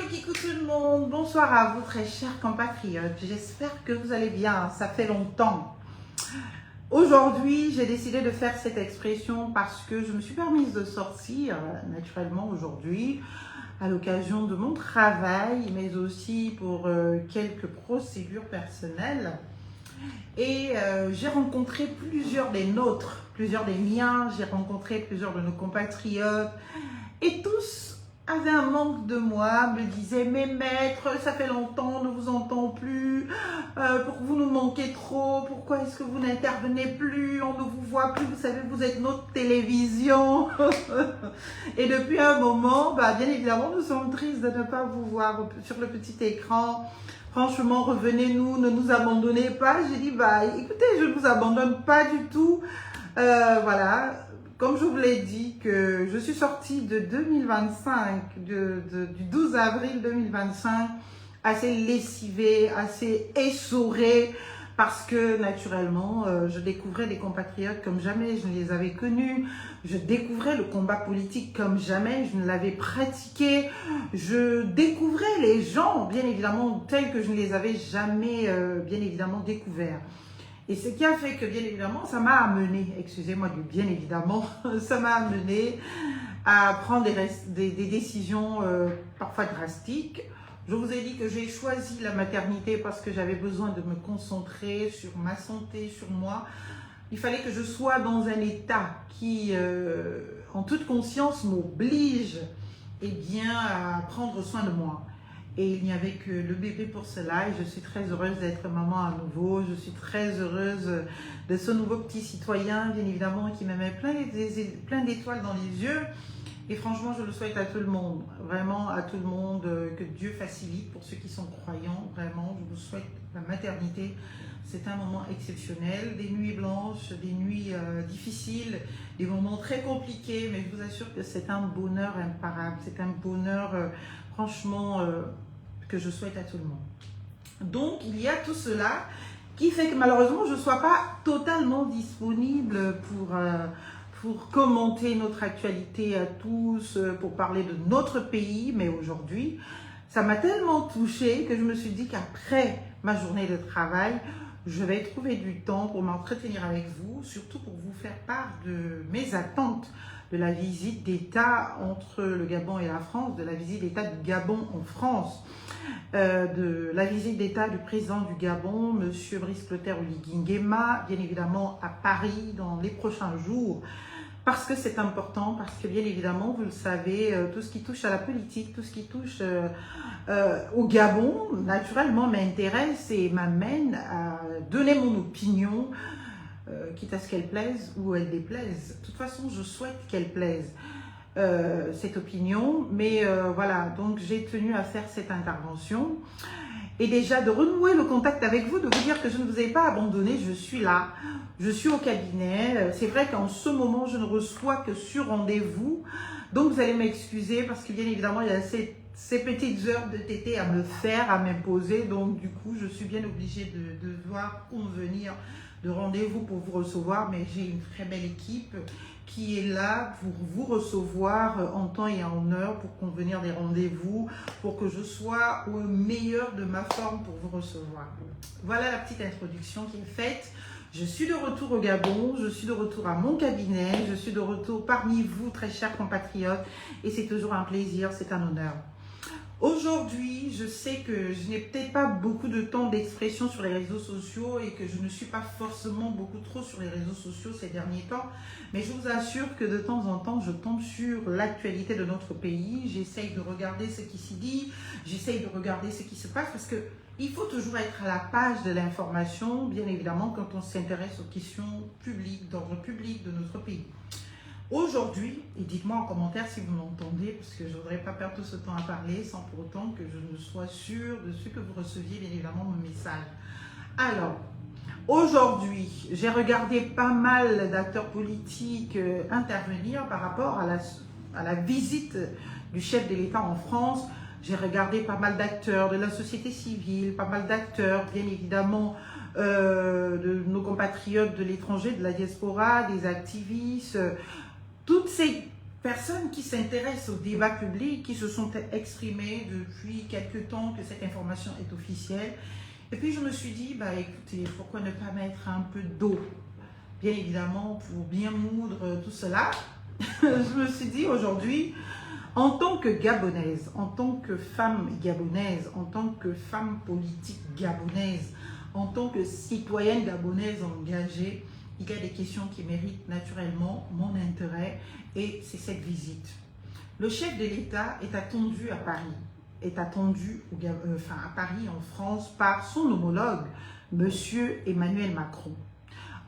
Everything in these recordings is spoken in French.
Kikou tout le monde, bonsoir à vous très chers compatriotes, j'espère que vous allez bien, ça fait longtemps. Aujourd'hui, j'ai décidé de faire cette expression parce que je me suis permise de sortir naturellement aujourd'hui à l'occasion de mon travail, mais aussi pour quelques procédures personnelles. Et j'ai rencontré plusieurs des nôtres, plusieurs des miens, j'ai rencontré plusieurs de nos compatriotes et tous avaient un manque de moi, me disaient « Mais maître, ça fait longtemps, on ne vous entend plus, vous nous manquez trop, pourquoi est-ce que vous n'intervenez plus, on ne vous voit plus, vous savez, vous êtes notre télévision. » Et depuis un moment, bien évidemment, nous sommes tristes de ne pas vous voir sur le petit écran. Franchement, revenez-nous, ne nous abandonnez pas. J'ai dit, écoutez, je ne vous abandonne pas du tout. Voilà, comme je vous l'ai dit, que je suis sortie de 2025, du 12 avril 2025, assez lessivée, assez essorée, parce que naturellement, je découvrais des compatriotes comme jamais je ne les avais connus. Je découvrais le combat politique comme jamais je ne l'avais pratiqué. Je découvrais les gens, bien évidemment, tels que je ne les avais jamais, bien évidemment, découverts. Et ce qui a fait que, bien évidemment, ça m'a amené, excusez-moi du bien évidemment, ça m'a amené à prendre des décisions parfois drastiques. Je vous ai dit que j'ai choisi la maternité parce que j'avais besoin de me concentrer sur ma santé, sur moi. Il fallait que je sois dans un état qui, en toute conscience, m'oblige à prendre soin de moi. Et il n'y avait que le bébé pour cela et je suis très heureuse d'être maman à nouveau. Je suis très heureuse de ce nouveau petit citoyen, bien évidemment, qui me met plein d'étoiles dans les yeux. Et franchement, je le souhaite à tout le monde, vraiment à tout le monde, que Dieu facilite pour ceux qui sont croyants. Vraiment, je vous souhaite la maternité. C'est un moment exceptionnel, des nuits blanches, des nuits difficiles, des moments très compliqués, mais je vous assure que c'est un bonheur imparable. C'est un bonheur, franchement, que je souhaite à tout le monde. Donc, il y a tout cela qui fait que malheureusement, je ne sois pas totalement disponible pour commenter notre actualité à tous, pour parler de notre pays. Mais aujourd'hui, ça m'a tellement touchée que je me suis dit qu'après ma journée de travail, je vais trouver du temps pour m'entretenir avec vous, surtout pour vous faire part de mes attentes de la visite d'État entre le Gabon et la France, de la visite d'État du Gabon en France, de la visite d'État du président du Gabon, M. Brice Clotaire Oligui Nguema, bien évidemment à Paris dans les prochains jours, parce que c'est important, parce que bien évidemment, vous le savez, tout ce qui touche à la politique, tout ce qui touche au Gabon, naturellement m'intéresse et m'amène à donner mon opinion, quitte à ce qu'elle plaise ou elle déplaise. De toute façon, je souhaite qu'elle plaise, cette opinion. Mais voilà, donc j'ai tenu à faire cette intervention. Et déjà de renouer le contact avec vous, de vous dire que je ne vous ai pas abandonné, je suis là, je suis au cabinet. C'est vrai qu'en ce moment, je ne reçois que sur rendez-vous. Donc vous allez m'excuser parce que bien évidemment, il y a ces petites heures de TT à me faire, à m'imposer. Donc du coup, je suis bien obligée de devoir convenir de rendez-vous pour vous recevoir. Mais j'ai une très belle équipe qui est là pour vous recevoir en temps et en heure, pour convenir des rendez-vous, pour que je sois au meilleur de ma forme pour vous recevoir. Voilà la petite introduction qui est faite. Je suis de retour au Gabon, je suis de retour à mon cabinet, je suis de retour parmi vous, très chers compatriotes, et c'est toujours un plaisir, c'est un honneur. Aujourd'hui, je sais que je n'ai peut-être pas beaucoup de temps d'expression sur les réseaux sociaux et que je ne suis pas forcément beaucoup trop sur les réseaux sociaux ces derniers temps, mais je vous assure que de temps en temps, je tombe sur l'actualité de notre pays, j'essaye de regarder ce qui s'y dit, j'essaye de regarder ce qui se passe parce que il faut toujours être à la page de l'information, bien évidemment, quand on s'intéresse aux questions publiques, d'ordre public de notre pays. Aujourd'hui, et dites-moi en commentaire si vous m'entendez, parce que je ne voudrais pas perdre tout ce temps à parler sans pour autant que je ne sois sûre de ce que vous receviez, bien évidemment, mon message. Alors, aujourd'hui, j'ai regardé pas mal d'acteurs politiques intervenir par rapport à la visite du chef de l'État en France. J'ai regardé pas mal d'acteurs de la société civile, pas mal d'acteurs, bien évidemment, de nos compatriotes de l'étranger, de la diaspora, des activistes, toutes ces personnes qui s'intéressent au débat public, qui se sont exprimées depuis quelque temps que cette information est officielle. Et puis je me suis dit, bah écoutez, pourquoi ne pas mettre un peu d'eau, bien évidemment, pour bien moudre tout cela. Je me suis dit aujourd'hui, en tant que Gabonaise, en tant que femme gabonaise, en tant que femme politique gabonaise, en tant que citoyenne gabonaise engagée, il y a des questions qui méritent naturellement mon intérêt et c'est cette visite. Le chef de l'État est attendu à Paris, à Paris en France par son homologue, M. Emmanuel Macron.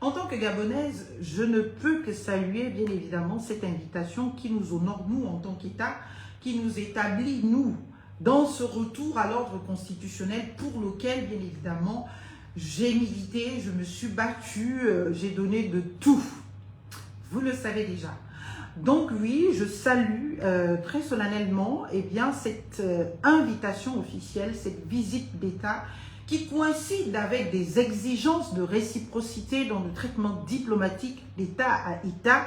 En tant que Gabonaise, je ne peux que saluer bien évidemment cette invitation qui nous honore, nous en tant qu'État, qui nous établit, nous, dans ce retour à l'ordre constitutionnel pour lequel bien évidemment j'ai milité, je me suis battue, j'ai donné de tout. Vous le savez déjà. Donc oui, je salue très solennellement cette invitation officielle, cette visite d'État qui coïncide avec des exigences de réciprocité dans le traitement diplomatique d'État à État,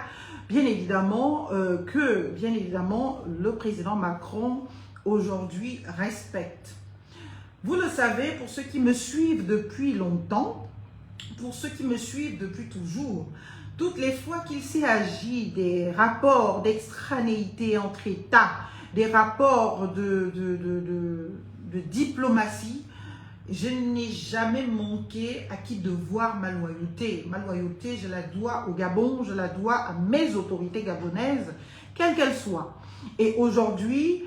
bien évidemment le président Macron aujourd'hui respecte. Vous le savez, pour ceux qui me suivent depuis longtemps, pour ceux qui me suivent depuis toujours, toutes les fois qu'il s'agit des rapports d'extranéité entre États, des rapports de diplomatie, je n'ai jamais manqué à qui devoir ma loyauté. Ma loyauté, je la dois au Gabon, je la dois à mes autorités gabonaises, quelles qu'elles soient. Et aujourd'hui,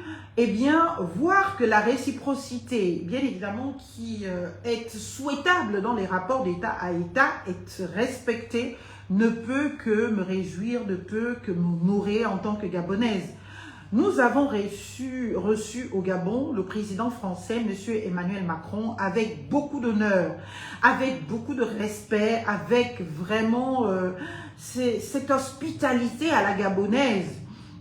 voir que la réciprocité, bien évidemment, qui est souhaitable dans les rapports d'État à État, est respectée, ne peut que me réjouir, ne peut que m'honorer en tant que Gabonaise. Nous avons reçu au Gabon le président français, M. Emmanuel Macron, avec beaucoup d'honneur, avec beaucoup de respect, avec vraiment cette hospitalité à la gabonaise.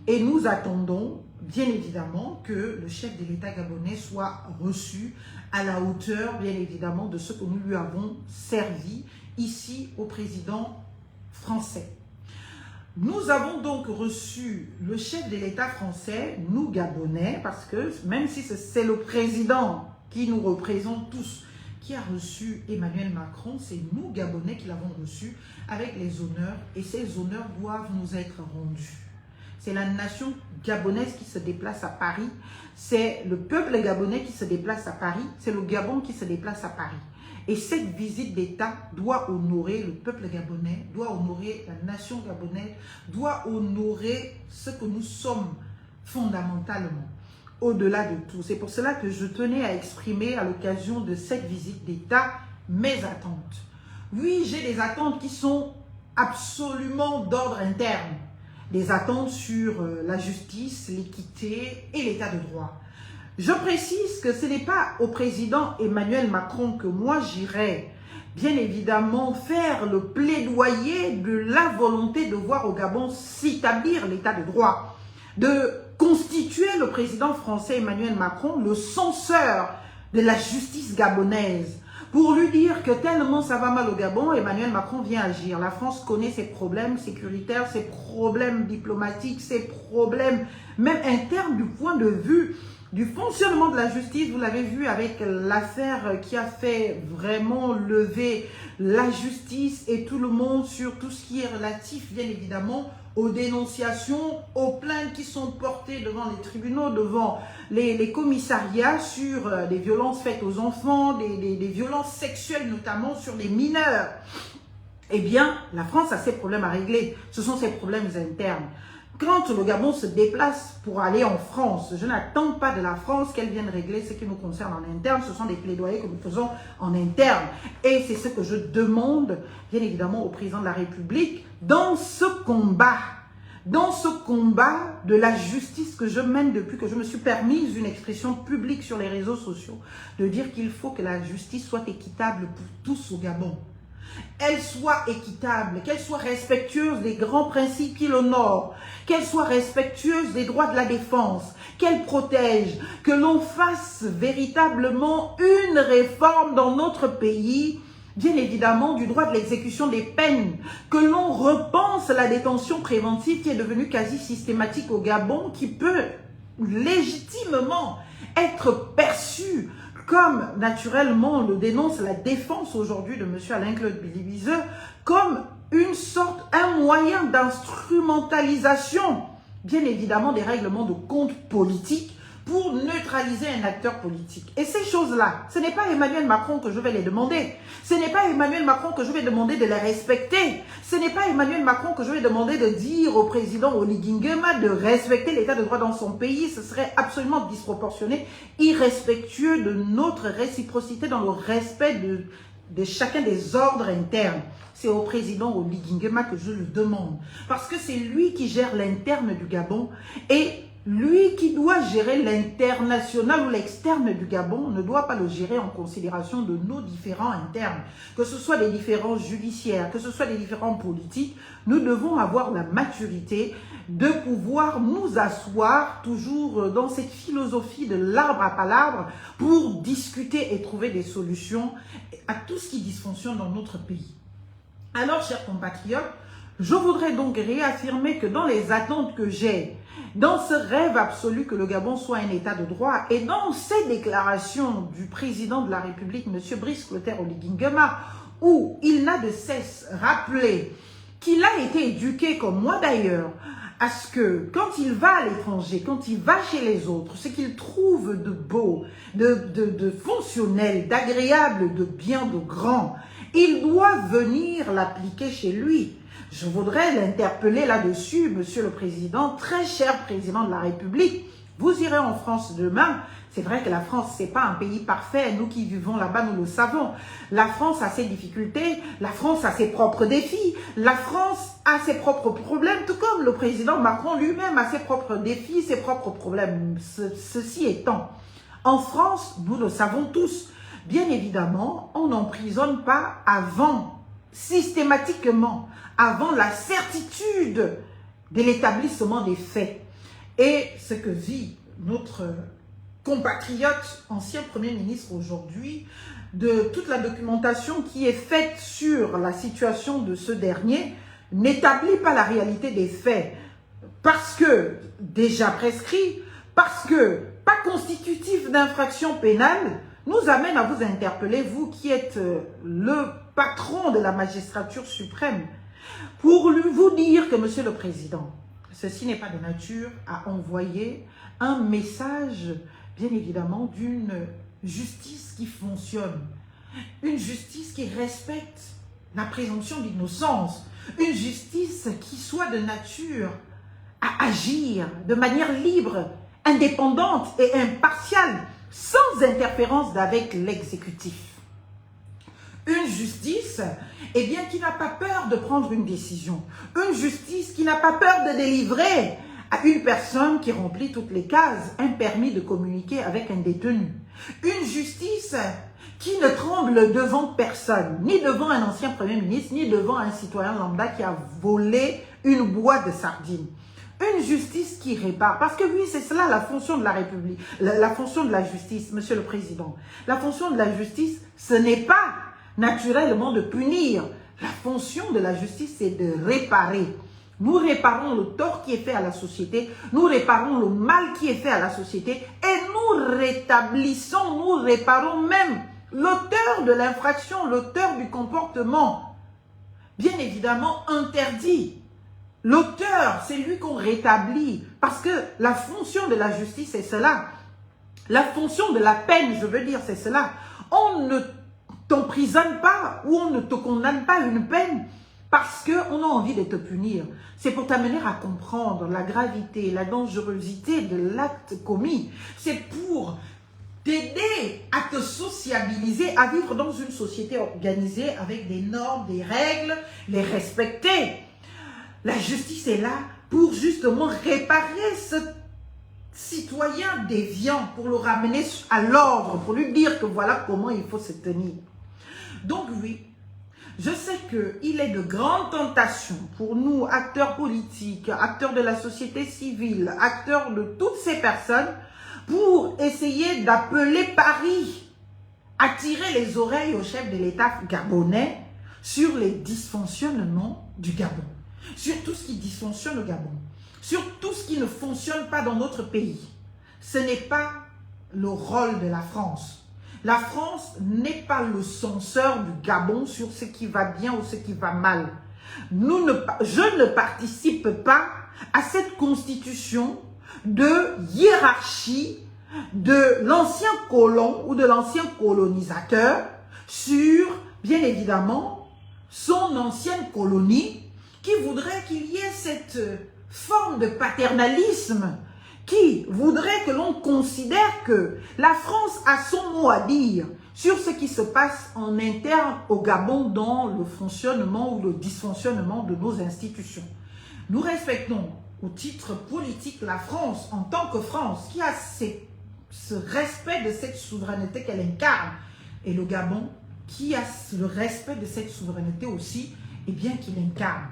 Et nous attendons, bien évidemment, que le chef de l'État gabonais soit reçu à la hauteur, bien évidemment, de ce que nous lui avons servi ici au président français. Nous avons donc reçu le chef de l'État français, nous Gabonais, parce que même si c'est le président qui nous représente tous, qui a reçu Emmanuel Macron, c'est nous Gabonais qui l'avons reçu avec les honneurs et ces honneurs doivent nous être rendus. C'est la nation gabonaise qui se déplace à Paris, c'est le peuple gabonais qui se déplace à Paris, c'est le Gabon qui se déplace à Paris. Et cette visite d'État doit honorer le peuple gabonais, doit honorer la nation gabonaise, doit honorer ce que nous sommes fondamentalement, au-delà de tout. C'est pour cela que je tenais à exprimer à l'occasion de cette visite d'État mes attentes. Oui, j'ai des attentes qui sont absolument d'ordre interne, des attentes sur la justice, l'équité et l'état de droit. Je précise que ce n'est pas au président Emmanuel Macron que moi j'irai, bien évidemment, faire le plaidoyer de la volonté de voir au Gabon s'établir l'état de droit, de constituer le président français Emmanuel Macron le censeur de la justice gabonaise, pour lui dire que tellement ça va mal au Gabon, Emmanuel Macron vient agir. La France connaît ses problèmes sécuritaires, ses problèmes diplomatiques, ses problèmes même internes du point de vue du fonctionnement de la justice. Vous l'avez vu avec l'affaire qui a fait vraiment lever la justice et tout le monde sur tout ce qui est relatif, bien évidemment, aux dénonciations, aux plaintes qui sont portées devant les tribunaux, devant les commissariats sur des violences faites aux enfants, des violences sexuelles notamment sur les mineurs. Eh bien, la France a ses problèmes à régler. Ce sont ses problèmes internes. Quand le Gabon se déplace pour aller en France, je n'attends pas de la France qu'elle vienne régler ce qui nous concerne en interne. Ce sont des plaidoyers que nous faisons en interne. Et c'est ce que je demande, bien évidemment, au président de la République dans ce combat de la justice que je mène depuis que je me suis permise une expression publique sur les réseaux sociaux, de dire qu'il faut que la justice soit équitable pour tous au Gabon. Elle soit équitable, qu'elle soit respectueuse des grands principes qui l'honorent, qu'elle soit respectueuse des droits de la défense, qu'elle protège, que l'on fasse véritablement une réforme dans notre pays bien évidemment du droit de l'exécution des peines, que l'on repense la détention préventive qui est devenue quasi systématique au Gabon, qui peut légitimement être perçue comme, naturellement, le dénonce la défense aujourd'hui de M. Alain-Claude Billy-Viseux, comme une sorte, un moyen d'instrumentalisation, bien évidemment, des règlements de compte politique pour neutraliser un acteur politique. Et ces choses-là, ce n'est pas Emmanuel Macron que je vais les demander. Ce n'est pas Emmanuel Macron que je vais demander de les respecter. Ce n'est pas Emmanuel Macron que je vais demander de dire au président Oligui Nguema de respecter l'état de droit dans son pays. Ce serait absolument disproportionné, irrespectueux de notre réciprocité dans le respect de chacun des ordres internes. C'est au président Oligui Nguema que je le demande. Parce que c'est lui qui gère l'interne du Gabon et lui qui doit gérer l'international ou l'externe du Gabon ne doit pas le gérer en considération de nos différents internes. Que ce soit des différents judiciaires, que ce soit des différents politiques, nous devons avoir la maturité de pouvoir nous asseoir toujours dans cette philosophie de l'arbre à palabre pour discuter et trouver des solutions à tout ce qui dysfonctionne dans notre pays. Alors, chers compatriotes, je voudrais donc réaffirmer que dans les attentes que j'ai, dans ce rêve absolu que le Gabon soit un état de droit et dans ces déclarations du président de la République, M. Brice Clotaire Oligui Nguema, où il n'a de cesse rappelé qu'il a été éduqué, comme moi d'ailleurs, à ce que quand il va à l'étranger, quand il va chez les autres, ce qu'il trouve de beau, de fonctionnel, d'agréable, de bien, de grand, il doit venir l'appliquer chez lui. Je voudrais l'interpeller là-dessus, Monsieur le Président, très cher Président de la République. Vous irez en France demain. C'est vrai que la France, ce n'est pas un pays parfait. Nous qui vivons là-bas, nous le savons. La France a ses difficultés. La France a ses propres défis. La France a ses propres problèmes, tout comme le président Macron lui-même a ses propres défis, ses propres problèmes. Ceci étant, en France, nous le savons tous, bien évidemment, on n'emprisonne pas avant, systématiquement, avant la certitude de l'établissement des faits. Et ce que vit notre compatriote, ancien Premier ministre aujourd'hui, de toute la documentation qui est faite sur la situation de ce dernier, n'établit pas la réalité des faits. Parce que déjà prescrit, parce que pas constitutif d'infraction pénale, nous amène à vous interpeller, vous qui êtes le patron de la magistrature suprême, pour vous dire que, Monsieur le Président, ceci n'est pas de nature à envoyer un message, bien évidemment, d'une justice qui fonctionne, une justice qui respecte la présomption d'innocence, une justice qui soit de nature à agir de manière libre, indépendante et impartiale, sans interférence avec l'exécutif. Une justice, eh bien, qui n'a pas peur de prendre une décision. Une justice qui n'a pas peur de délivrer à une personne qui remplit toutes les cases un permis de communiquer avec un détenu. Une justice qui ne tremble devant personne, ni devant un ancien Premier ministre, ni devant un citoyen lambda qui a volé une boîte de sardines. Une justice qui répare. Parce que oui, c'est cela la fonction de la République, la fonction de la justice, Monsieur le Président. La fonction de la justice, ce n'est pas naturellement de punir. La fonction de la justice, c'est de réparer. Nous réparons le tort qui est fait à la société, nous réparons le mal qui est fait à la société et nous rétablissons, nous réparons même l'auteur de l'infraction, l'auteur du comportement, bien évidemment interdit. L'auteur, c'est lui qu'on rétablit parce que la fonction de la justice, c'est cela. La fonction de la peine, je veux dire, c'est cela. On ne t'emprisonne pas ou on ne te condamne pas à une peine parce qu'on a envie de te punir. C'est pour t'amener à comprendre la gravité, la dangerosité de l'acte commis. C'est pour t'aider à te sociabiliser, à vivre dans une société organisée avec des normes, des règles, les respecter. La justice est là pour justement réparer ce citoyen déviant, pour le ramener à l'ordre, pour lui dire que voilà comment il faut se tenir. Donc oui, je sais qu'il est de grandes tentations pour nous, acteurs politiques, acteurs de la société civile, acteurs de toutes ces personnes, pour essayer d'appeler Paris attirer les oreilles au chef de l'État gabonais sur les dysfonctionnements du Gabon, sur tout ce qui dysfonctionne au Gabon, sur tout ce qui ne fonctionne pas dans notre pays. Ce n'est pas le rôle de la France. La France n'est pas le censeur du Gabon sur ce qui va bien ou ce qui va mal. Je ne participe pas à cette constitution de hiérarchie de l'ancien colon ou de l'ancien colonisateur sur, bien évidemment, son ancienne colonie, qui voudrait qu'il y ait cette forme de paternalisme, qui voudrait que l'on considère que la France a son mot à dire sur ce qui se passe en interne au Gabon dans le fonctionnement ou le dysfonctionnement de nos institutions. Nous respectons au titre politique la France en tant que France qui a ce respect de cette souveraineté qu'elle incarne, et le Gabon qui a le respect de cette souveraineté aussi, et bien qu'il incarne.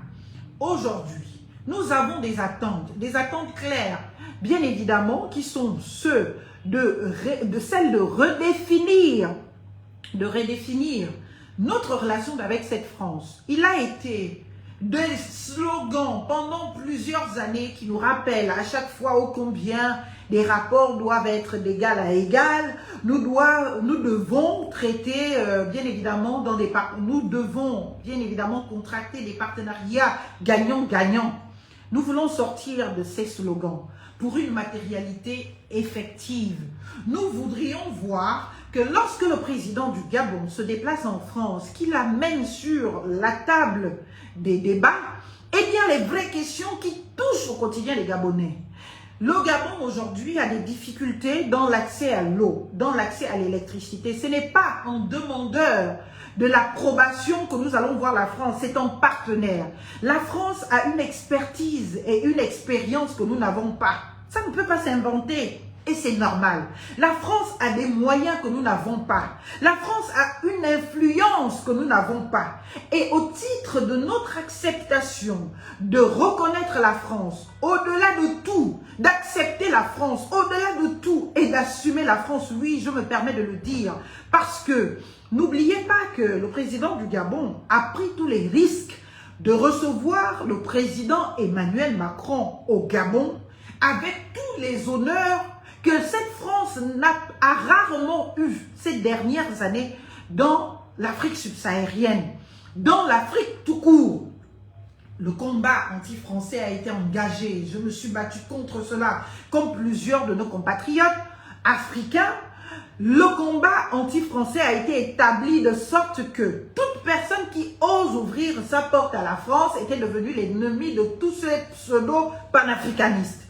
Aujourd'hui, nous avons des attentes claires, bien évidemment, qui sont celles de redéfinir notre relation avec cette France. Il a été des slogans pendant plusieurs années qui nous rappellent à chaque fois ô combien les rapports doivent être d'égal à égal. Nous devons traiter, bien évidemment, nous devons, bien évidemment, contracter des partenariats gagnant-gagnant. Nous voulons sortir de ces slogans pour une matérialité effective. Nous voudrions voir que lorsque le président du Gabon se déplace en France, qu'il amène sur la table des débats, eh bien les vraies questions qui touchent au quotidien les Gabonais. Le Gabon aujourd'hui a des difficultés dans l'accès à l'eau, dans l'accès à l'électricité. Ce n'est pas en demandeur de l'approbation que nous allons voir la France, c'est en partenaire. La France a une expertise et une expérience que nous n'avons pas. Ça ne peut pas s'inventer. Et c'est normal. La France a des moyens que nous n'avons pas. La France a une influence que nous n'avons pas. Et au titre de notre acceptation de reconnaître la France, au-delà de tout, d'accepter la France, au-delà de tout et d'assumer la France, oui, je me permets de le dire, parce que n'oubliez pas que le président du Gabon a pris tous les risques de recevoir le président Emmanuel Macron au Gabon avec tous les honneurs que cette France a rarement eu ces dernières années dans l'Afrique subsaharienne, dans l'Afrique tout court. Le combat anti-français a été engagé, je me suis battu contre cela, comme plusieurs de nos compatriotes africains. Le combat anti-français a été établi de sorte que toute personne qui ose ouvrir sa porte à la France était devenue l'ennemi de tous ces pseudo-panafricanistes.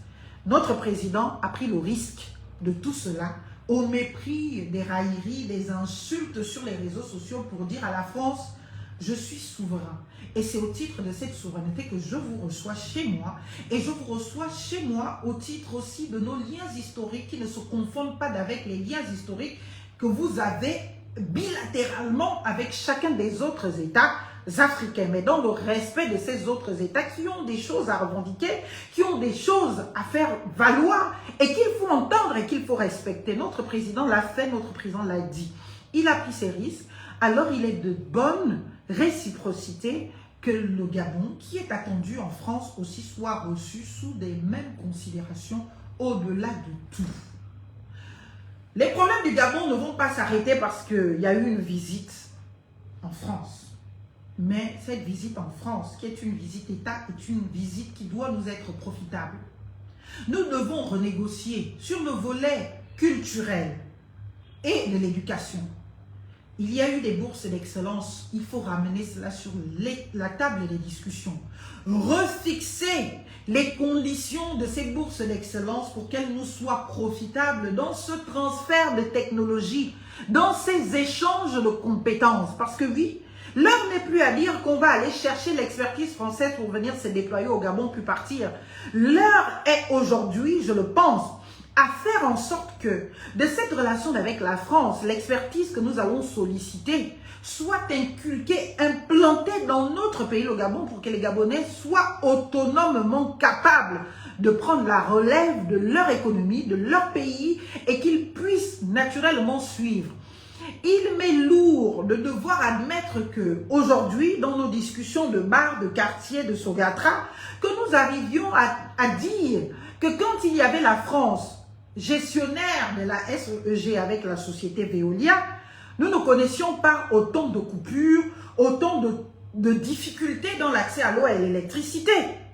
Notre président a pris le risque de tout cela au mépris des railleries, des insultes sur les réseaux sociaux pour dire à la France « Je suis souverain ». Et c'est au titre de cette souveraineté que je vous reçois chez moi. Et je vous reçois chez moi au titre aussi de nos liens historiques qui ne se confondent pas avec les liens historiques que vous avez bilatéralement avec chacun des autres États africains, mais dans le respect de ces autres États qui ont des choses à revendiquer, qui ont des choses à faire valoir et qu'il faut entendre et qu'il faut respecter. Notre président l'a fait, notre président l'a dit. Il a pris ses risques, alors il est de bonne réciprocité que le Gabon, qui est attendu en France aussi, soit reçu sous des mêmes considérations au-delà de tout. Les problèmes du Gabon ne vont pas s'arrêter parce qu'il y a eu une visite en France. Mais cette visite en France, qui est une visite État, est une visite qui doit nous être profitable. Nous devons renégocier sur le volet culturel et de l'éducation. Il y a eu des bourses d'excellence, il faut ramener cela sur la table des discussions. Refixer les conditions de ces bourses d'excellence pour qu'elles nous soient profitables dans ce transfert de technologie, dans ces échanges de compétences. Parce que oui, l'heure n'est plus à dire qu'on va aller chercher l'expertise française pour venir se déployer au Gabon puis partir. L'heure est aujourd'hui, je le pense, à faire en sorte que de cette relation avec la France, l'expertise que nous allons solliciter soit inculquée, implantée dans notre pays, le Gabon, pour que les Gabonais soient autonomement capables de prendre la relève de leur économie, de leur pays, et qu'ils puissent naturellement suivre. il m'est lourd de devoir admettre que aujourd'hui, dans nos discussions de bar, de quartier, de Sogatra, que nous arrivions à dire que quand il y avait la France gestionnaire de la SEG avec la société Veolia, nous ne connaissions pas autant de coupures, autant de difficultés dans l'accès à l'eau et à l'électricité.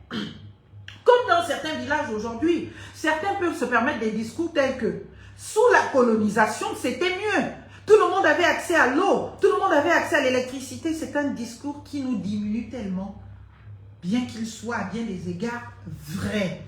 Comme dans certains villages aujourd'hui, certains peuvent se permettre des discours tels que sous la colonisation, c'était mieux. Tout le monde avait accès à l'eau, tout le monde avait accès à l'électricité. C'est un discours qui nous diminue tellement, bien qu'il soit à bien des égards vrai.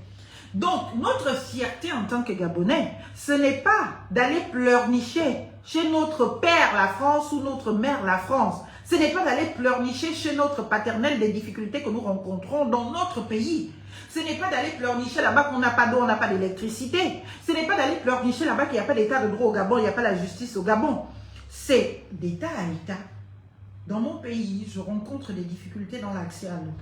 Donc, notre fierté en tant que Gabonais, ce n'est pas d'aller pleurnicher chez notre père la France ou notre mère la France. Ce n'est pas d'aller pleurnicher chez notre paternel des difficultés que nous rencontrons dans notre pays. Ce n'est pas d'aller pleurnicher là-bas qu'on n'a pas d'eau, on n'a pas d'électricité. Ce n'est pas d'aller pleurnicher là-bas qu'il n'y a pas d'état de droit au Gabon, il n'y a pas la justice au Gabon. C'est d'état à état. Dans mon pays, je rencontre des difficultés dans l'accès à l'eau.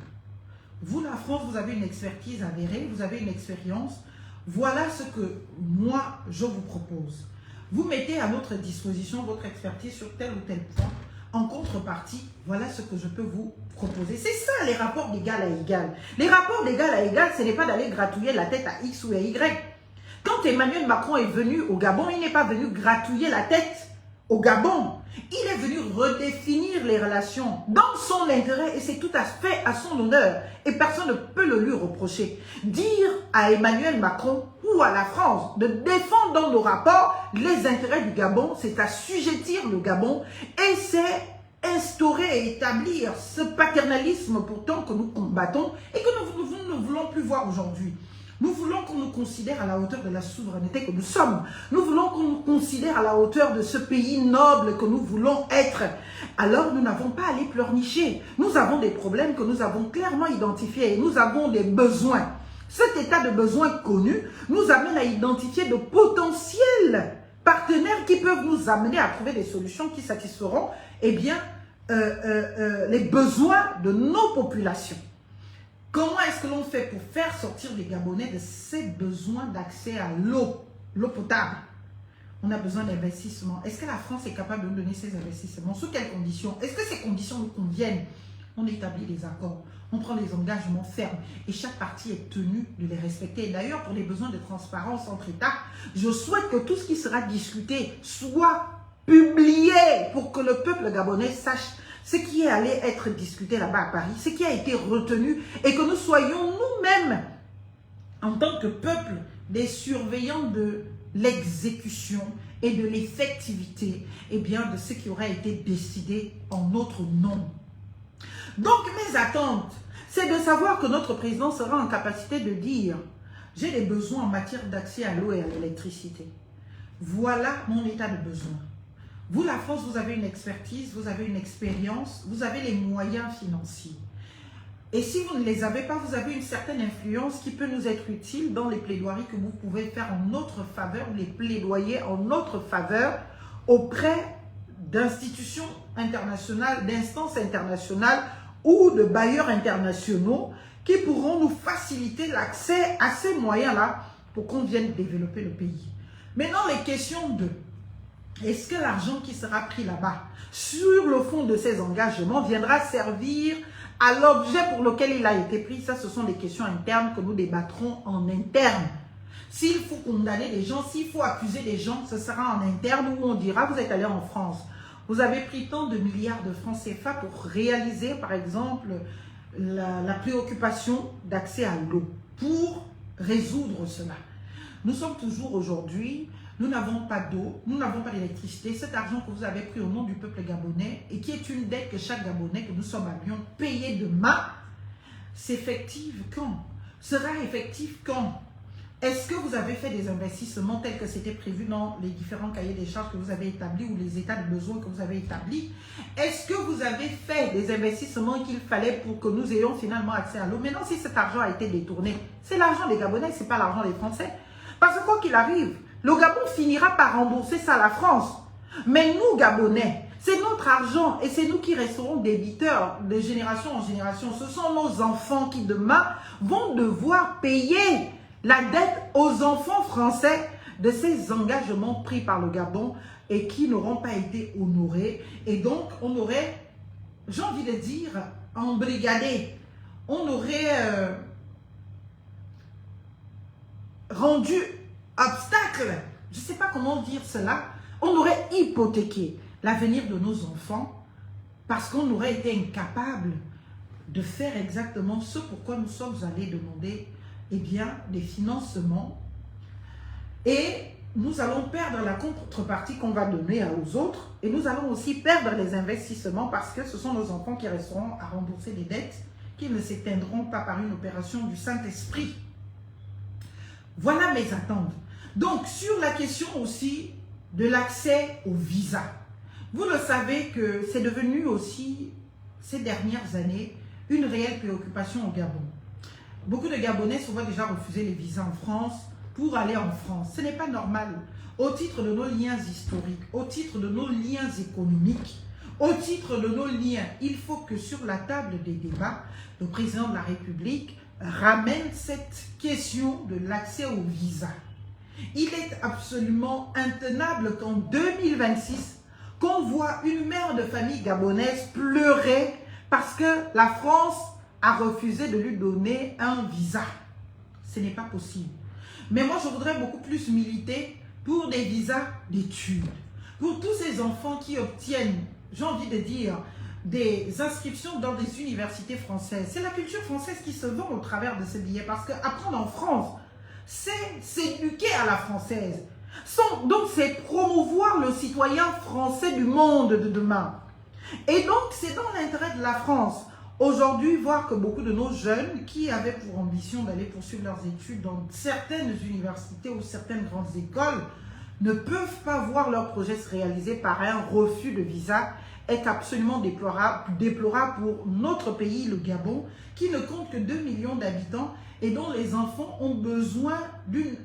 Vous, la France, vous avez une expertise avérée, vous avez une expérience. Voilà ce que moi, je vous propose. Vous mettez à notre disposition votre expertise sur tel ou tel point. En contrepartie, voilà ce que je peux vous proposer. C'est ça les rapports d'égal à égal. Les rapports d'égal à égal, ce n'est pas d'aller gratouiller la tête à X ou à Y. Quand Emmanuel Macron est venu au Gabon, il n'est pas venu gratouiller la tête au Gabon. Il est venu redéfinir les relations dans son intérêt et c'est tout à fait à son honneur. Et personne ne peut le lui reprocher. Dire à Emmanuel Macron ou à la France de défendre dans nos rapports les intérêts du Gabon, c'est assujettir le Gabon et c'est instaurer et établir ce paternalisme pourtant que nous combattons et que nous ne voulons plus voir aujourd'hui. Nous voulons qu'on nous considère à la hauteur de la souveraineté que nous sommes. Nous voulons qu'on nous considère à la hauteur de ce pays noble que nous voulons être. Alors, nous n'avons pas à aller pleurnicher. Nous avons des problèmes que nous avons clairement identifiés. Nous avons des besoins. Cet état de besoin connu nous amène à identifier de potentiels partenaires qui peuvent nous amener à trouver des solutions qui satisferont les besoins de nos populations. Comment est-ce que l'on fait pour faire sortir les Gabonais de ces besoins d'accès à l'eau potable? On a besoin d'investissements. Est-ce que la France est capable de nous donner ces investissements? Sous quelles conditions? Est-ce que ces conditions nous conviennent? On établit des accords, on prend des engagements fermes et chaque partie est tenue de les respecter. Et d'ailleurs, pour les besoins de transparence entre États, je souhaite que tout ce qui sera discuté soit publié pour que le peuple gabonais sache ce qui est allé être discuté là-bas à Paris, ce qui a été retenu et que nous soyons nous-mêmes, en tant que peuple, des surveillants de l'exécution et de l'effectivité de ce qui aura été décidé en notre nom. Donc mes attentes, c'est de savoir que notre président sera en capacité de dire « J'ai des besoins en matière d'accès à l'eau et à l'électricité. Voilà mon état de besoin. » Vous, la France, vous avez une expertise, vous avez une expérience, vous avez les moyens financiers. Et si vous ne les avez pas, vous avez une certaine influence qui peut nous être utile dans les plaidoiries que vous pouvez faire en notre faveur, les plaidoyer en notre faveur auprès d'institutions internationales, d'instances internationales ou de bailleurs internationaux qui pourront nous faciliter l'accès à ces moyens-là pour qu'on vienne développer le pays. Maintenant, les questions de est-ce que l'argent qui sera pris là-bas, sur le fond de ces engagements, viendra servir à l'objet pour lequel il a été pris? Ça, ce sont des questions internes que nous débattrons en interne. S'il faut condamner les gens, s'il faut accuser les gens, ce sera en interne où on dira, vous êtes allé en France. Vous avez pris tant de milliards de francs CFA pour réaliser, par exemple, la préoccupation d'accès à l'eau, pour résoudre cela. Nous sommes toujours aujourd'hui... Nous n'avons pas d'eau, nous n'avons pas d'électricité. Cet argent que vous avez pris au nom du peuple gabonais et qui est une dette que chaque Gabonais que nous sommes à Lyon payer demain, s'effective quand? Sera effectif quand? Est-ce que vous avez fait des investissements tels que c'était prévu dans les différents cahiers des charges que vous avez établis ou les états de besoin que vous avez établis? Est-ce que vous avez fait des investissements qu'il fallait pour que nous ayons finalement accès à l'eau? Maintenant, si cet argent a été détourné, c'est l'argent des Gabonais, ce n'est pas l'argent des Français. Parce que quoi qu'il arrive, le Gabon finira par rembourser ça à la France. Mais nous, Gabonais, c'est notre argent et c'est nous qui resterons débiteurs de génération en génération. Ce sont nos enfants qui demain vont devoir payer la dette aux enfants français de ces engagements pris par le Gabon et qui n'auront pas été honorés. Et donc, on aurait, j'ai envie de dire, embrigadé, on aurait rendu obstacle, je ne sais pas comment dire cela, on aurait hypothéqué l'avenir de nos enfants parce qu'on aurait été incapable de faire exactement ce pourquoi nous sommes allés demander des financements, et nous allons perdre la contrepartie qu'on va donner aux autres, et nous allons aussi perdre les investissements parce que ce sont nos enfants qui resteront à rembourser des dettes qui ne s'éteindront pas par une opération du Saint-Esprit. Voilà mes attentes. Donc, sur la question aussi de l'accès au visa, vous le savez que c'est devenu aussi, ces dernières années, une réelle préoccupation au Gabon. Beaucoup de Gabonais se voient déjà refuser les visas en France pour aller en France. Ce n'est pas normal. Au titre de nos liens historiques, au titre de nos liens économiques, au titre de nos liens, il faut que sur la table des débats, le président de la République ramène cette question de l'accès au visa. Il est absolument intenable qu'en 2026, qu'on voit une mère de famille gabonaise pleurer parce que la France a refusé de lui donner un visa. Ce n'est pas possible. Mais moi, je voudrais beaucoup plus militer pour des visas d'études. Pour tous ces enfants qui obtiennent, j'ai envie de dire, des inscriptions dans des universités françaises. C'est la culture française qui se vend au travers de ce billet. Parce qu'apprendre en France, c'est s'éduquer à la française. Donc, c'est promouvoir le citoyen français du monde de demain. Et donc, c'est dans l'intérêt de la France. Aujourd'hui, voir que beaucoup de nos jeunes qui avaient pour ambition d'aller poursuivre leurs études dans certaines universités ou certaines grandes écoles ne peuvent pas voir leur projet se réaliser par un refus de visa est absolument déplorable pour notre pays, le Gabon, qui ne compte que 2 millions d'habitants et dont les enfants ont besoin d'une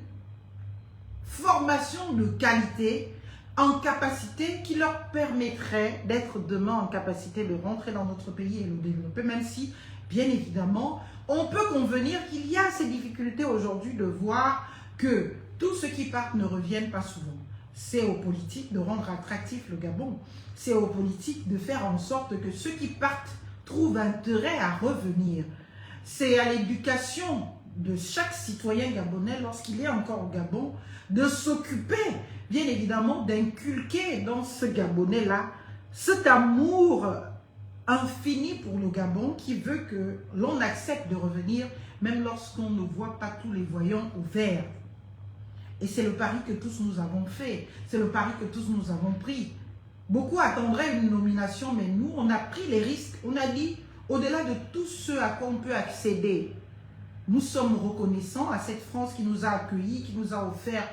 formation de qualité, en capacité qui leur permettrait d'être demain en capacité de rentrer dans notre pays et le développer, même si, bien évidemment, on peut convenir qu'il y a ces difficultés aujourd'hui de voir que tous ceux qui partent ne reviennent pas souvent. C'est aux politiques de rendre attractif le Gabon. C'est aux politiques de faire en sorte que ceux qui partent trouvent intérêt à revenir. C'est à l'éducation de chaque citoyen gabonais, lorsqu'il est encore au Gabon, de s'occuper, bien évidemment, d'inculquer dans ce Gabonais-là cet amour infini pour le Gabon qui veut que l'on accepte de revenir, même lorsqu'on ne voit pas tous les voyants au vert. Et c'est le pari que tous nous avons fait, c'est le pari que tous nous avons pris. Beaucoup attendraient une nomination, mais nous, on a pris les risques. On a dit, au-delà de tout ce à quoi on peut accéder, nous sommes reconnaissants à cette France qui nous a accueillis, qui nous a offert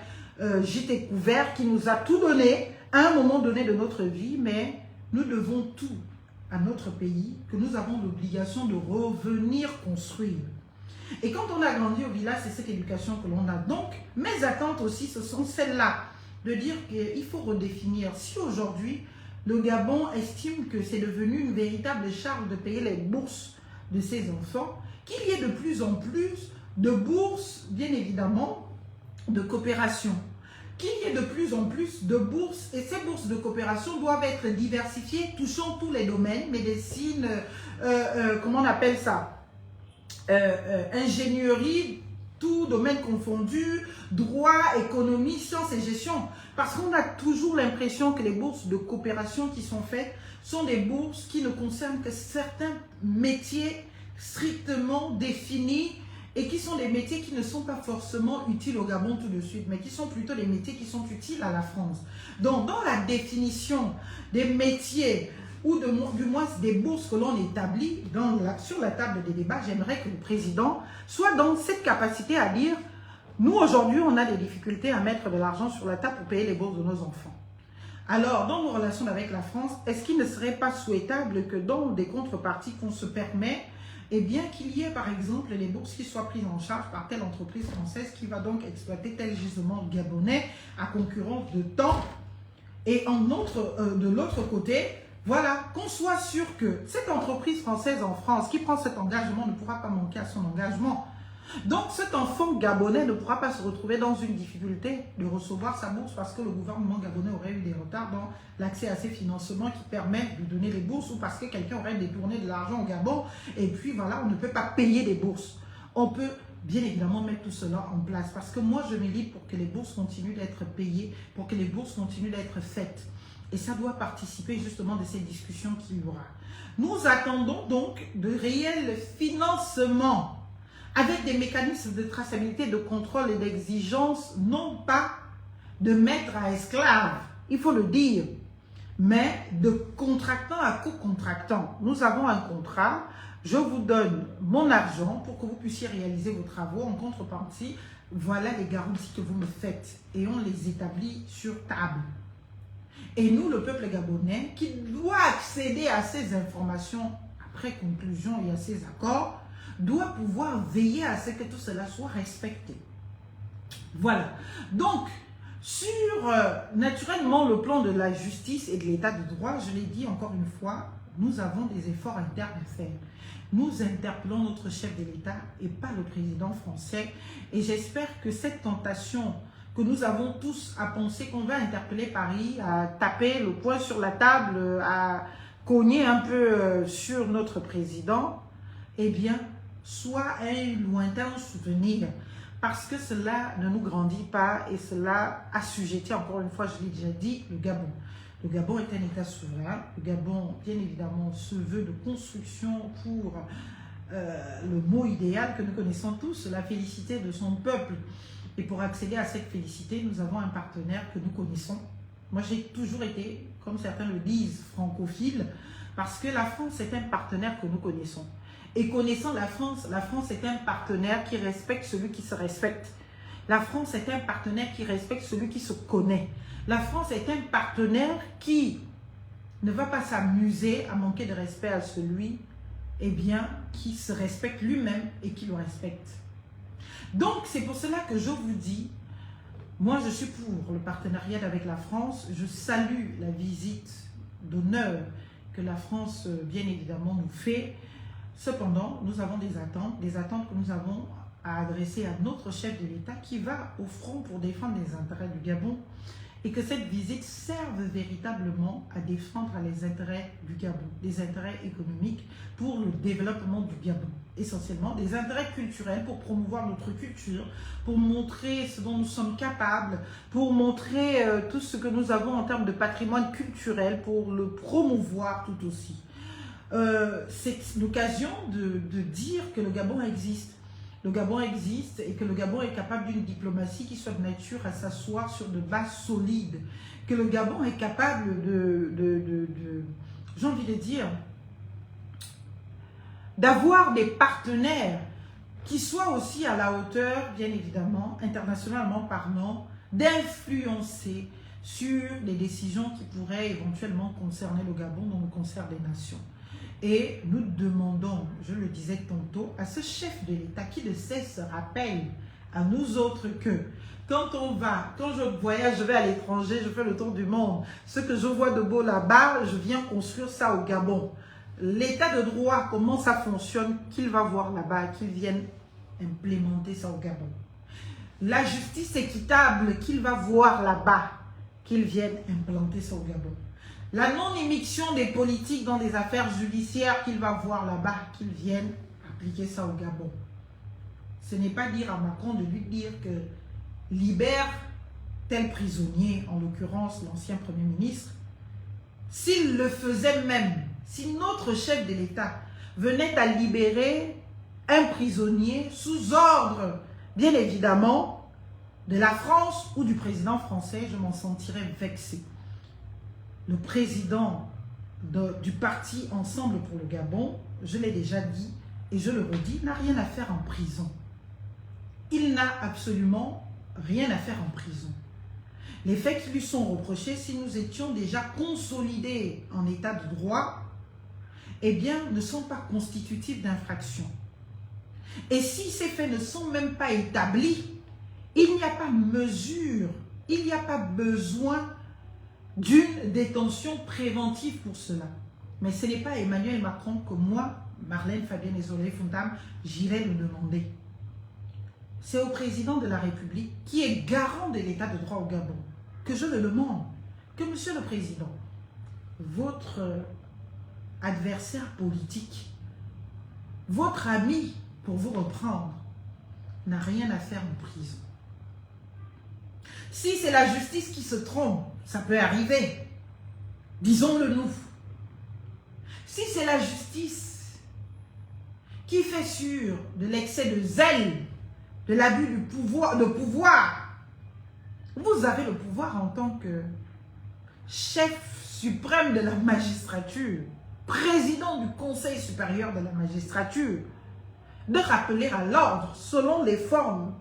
gîte couvert, qui nous a tout donné à un moment donné de notre vie, mais nous devons tout à notre pays, que nous avons l'obligation de revenir construire. Et quand on a grandi au village, c'est cette éducation que l'on a. Donc, mes attentes aussi, ce sont celles-là, de dire qu'il faut redéfinir. Si aujourd'hui, le Gabon estime que c'est devenu une véritable charge de payer les bourses de ses enfants, qu'il y ait de plus en plus de bourses, bien évidemment, de coopération. Qu'il y ait de plus en plus de bourses, et ces bourses de coopération doivent être diversifiées, touchant tous les domaines, médecine, comment on appelle ça, ingénierie, tout domaine confondu, droit, économie, sciences et gestion. Parce qu'on a toujours l'impression que les bourses de coopération qui sont faites sont des bourses qui ne concernent que certains métiers strictement définis et qui sont des métiers qui ne sont pas forcément utiles au Gabon tout de suite, mais qui sont plutôt des métiers qui sont utiles à la France. Donc, dans la définition des métiers ou du moins des bourses que l'on établit sur la table des débats, j'aimerais que le président soit dans cette capacité à dire « Nous, aujourd'hui, on a des difficultés à mettre de l'argent sur la table pour payer les bourses de nos enfants. » Alors, dans nos relations avec la France, est-ce qu'il ne serait pas souhaitable que dans des contreparties qu'on se permet, eh bien qu'il y ait par exemple les bourses qui soient prises en charge par telle entreprise française qui va donc exploiter tel gisement gabonais à concurrence de temps, et de l'autre côté, voilà, qu'on soit sûr que cette entreprise française en France qui prend cet engagement ne pourra pas manquer à son engagement. Donc cet enfant gabonais ne pourra pas se retrouver dans une difficulté de recevoir sa bourse parce que le gouvernement gabonais aurait eu des retards dans l'accès à ces financements qui permettent de donner les bourses ou parce que quelqu'un aurait détourné de l'argent au Gabon et puis voilà, on ne peut pas payer des bourses. On peut bien évidemment mettre tout cela en place parce que moi je milite pour que les bourses continuent d'être payées, pour que les bourses continuent d'être faites. Et ça doit participer justement de ces discussions qu'il y aura. Nous attendons donc de réels financements avec des mécanismes de traçabilité, de contrôle et d'exigence, non pas de maître à esclave, il faut le dire, mais de contractant à co-contractant. Nous avons un contrat, je vous donne mon argent pour que vous puissiez réaliser vos travaux. En contrepartie, voilà les garanties que vous me faites et on les établit sur table. Et nous, le peuple gabonais, qui doit accéder à ces informations après conclusion et à ces accords, doit pouvoir veiller à ce que tout cela soit respecté. Voilà. Donc, sur naturellement le plan de la justice et de l'état de droit, je l'ai dit encore une fois, nous avons des efforts internes à faire. Nous interpellons notre chef de l'État et pas le président français. Et j'espère que cette tentation que nous avons tous à penser qu'on va interpeller Paris, à taper le poing sur la table, à cogner un peu sur notre président, eh bien, soit un lointain souvenir, parce que cela ne nous grandit pas et cela assujettit, encore une fois, je l'ai déjà dit, le Gabon. Le Gabon est un État souverain. Le Gabon, bien évidemment, se veut de construction pour le mot idéal que nous connaissons tous, la félicité de son peuple. Et pour accéder à cette félicité, nous avons un partenaire que nous connaissons. Moi, j'ai toujours été, comme certains le disent, francophile, parce que la France est un partenaire que nous connaissons. Et connaissant la France est un partenaire qui respecte celui qui se respecte. La France est un partenaire qui respecte celui qui se connaît. La France est un partenaire qui ne va pas s'amuser à manquer de respect à celui qui se respecte lui-même et qui le respecte. Donc, c'est pour cela que je vous dis, moi je suis pour le partenariat avec la France. Je salue la visite d'honneur que la France, bien évidemment, nous fait. Cependant, nous avons des attentes que nous avons à adresser à notre chef de l'État qui va au front pour défendre les intérêts du Gabon et que cette visite serve véritablement à défendre les intérêts du Gabon, des intérêts économiques pour le développement du Gabon, essentiellement des intérêts culturels pour promouvoir notre culture, pour montrer ce dont nous sommes capables, pour montrer tout ce que nous avons en termes de patrimoine culturel, pour le promouvoir tout aussi. C'est l'occasion de dire que le Gabon existe. Le Gabon existe et que le Gabon est capable d'une diplomatie qui soit de nature à s'asseoir sur de bases solides. Que le Gabon est capable j'ai envie de dire, d'avoir des partenaires qui soient aussi à la hauteur, bien évidemment, internationalement parlant, d'influencer sur les décisions qui pourraient éventuellement concerner le Gabon dans le concert des nations. Et nous demandons, je le disais tantôt, à ce chef de l'État qui de cesse se rappelle à nous autres que quand je voyage, je vais à l'étranger, je fais le tour du monde, ce que je vois de beau là-bas, je viens construire ça au Gabon. L'état de droit, comment ça fonctionne, qu'il va voir là-bas, qu'il vienne implémenter ça au Gabon. La justice équitable qu'il va voir là-bas, qu'il vienne implanter ça au Gabon. La non-émission des politiques dans des affaires judiciaires qu'il va voir là-bas, qu'ils viennent appliquer ça au Gabon. Ce n'est pas dire à Macron de lui dire que libère tel prisonnier, en l'occurrence l'ancien Premier ministre. S'il le faisait même, si notre chef de l'État venait à libérer un prisonnier sous ordre, bien évidemment, de la France ou du président français, je m'en sentirais vexé. Le président du parti Ensemble pour le Gabon, je l'ai déjà dit et je le redis, n'a rien à faire en prison. Il n'a absolument rien à faire en prison. Les faits qui lui sont reprochés, si nous étions déjà consolidés en état de droit, eh bien, ne sont pas constitutifs d'infraction. Et si ces faits ne sont même pas établis, il n'y a pas mesure, il n'y a pas besoin d'une détention préventive pour cela. Mais ce n'est pas Emmanuel Macron que moi, Marlène Fabienne Ezolé Fontam, j'irai le demander. c'est au président de la République, qui est garant de l'état de droit au Gabon, que je le demande, que monsieur le président, votre adversaire politique, votre ami, pour vous reprendre, n'a rien à faire en prison. Si c'est la justice qui se trompe, ça peut arriver, disons-le nous. Si c'est la justice qui fait sur de l'excès de zèle, de l'abus du pouvoir, vous avez le pouvoir en tant que chef suprême de la magistrature, président du Conseil supérieur de la magistrature, de rappeler à l'ordre selon les formes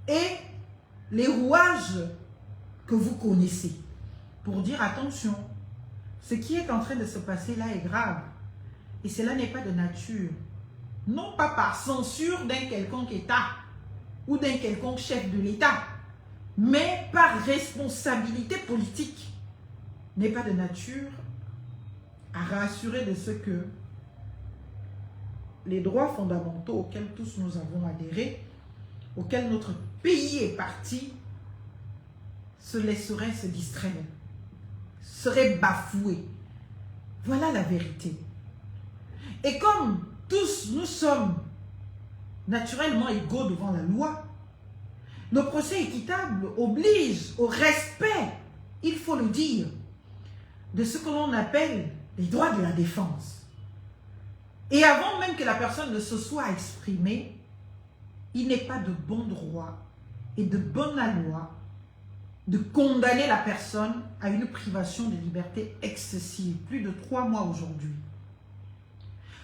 et les rouages que vous connaissez, pour dire attention, ce qui est en train de se passer là est grave, et cela n'est pas de nature, non pas par censure d'un quelconque État ou d'un quelconque chef de l'État, mais par responsabilité politique, n'est pas de nature à rassurer de ce que les droits fondamentaux auxquels tous nous avons adhéré, auxquels notre pays est parti, se laisserait se distraire, serait bafoué. Voilà la vérité. Et comme tous nous sommes naturellement égaux devant la loi, le procès équitable oblige au respect, il faut le dire, de ce que l'on appelle les droits de la défense. Et avant même que la personne ne se soit exprimée, il n'est pas de bon droit et de bonne loi de condamner la personne à une privation de liberté excessive, plus de 3 mois aujourd'hui.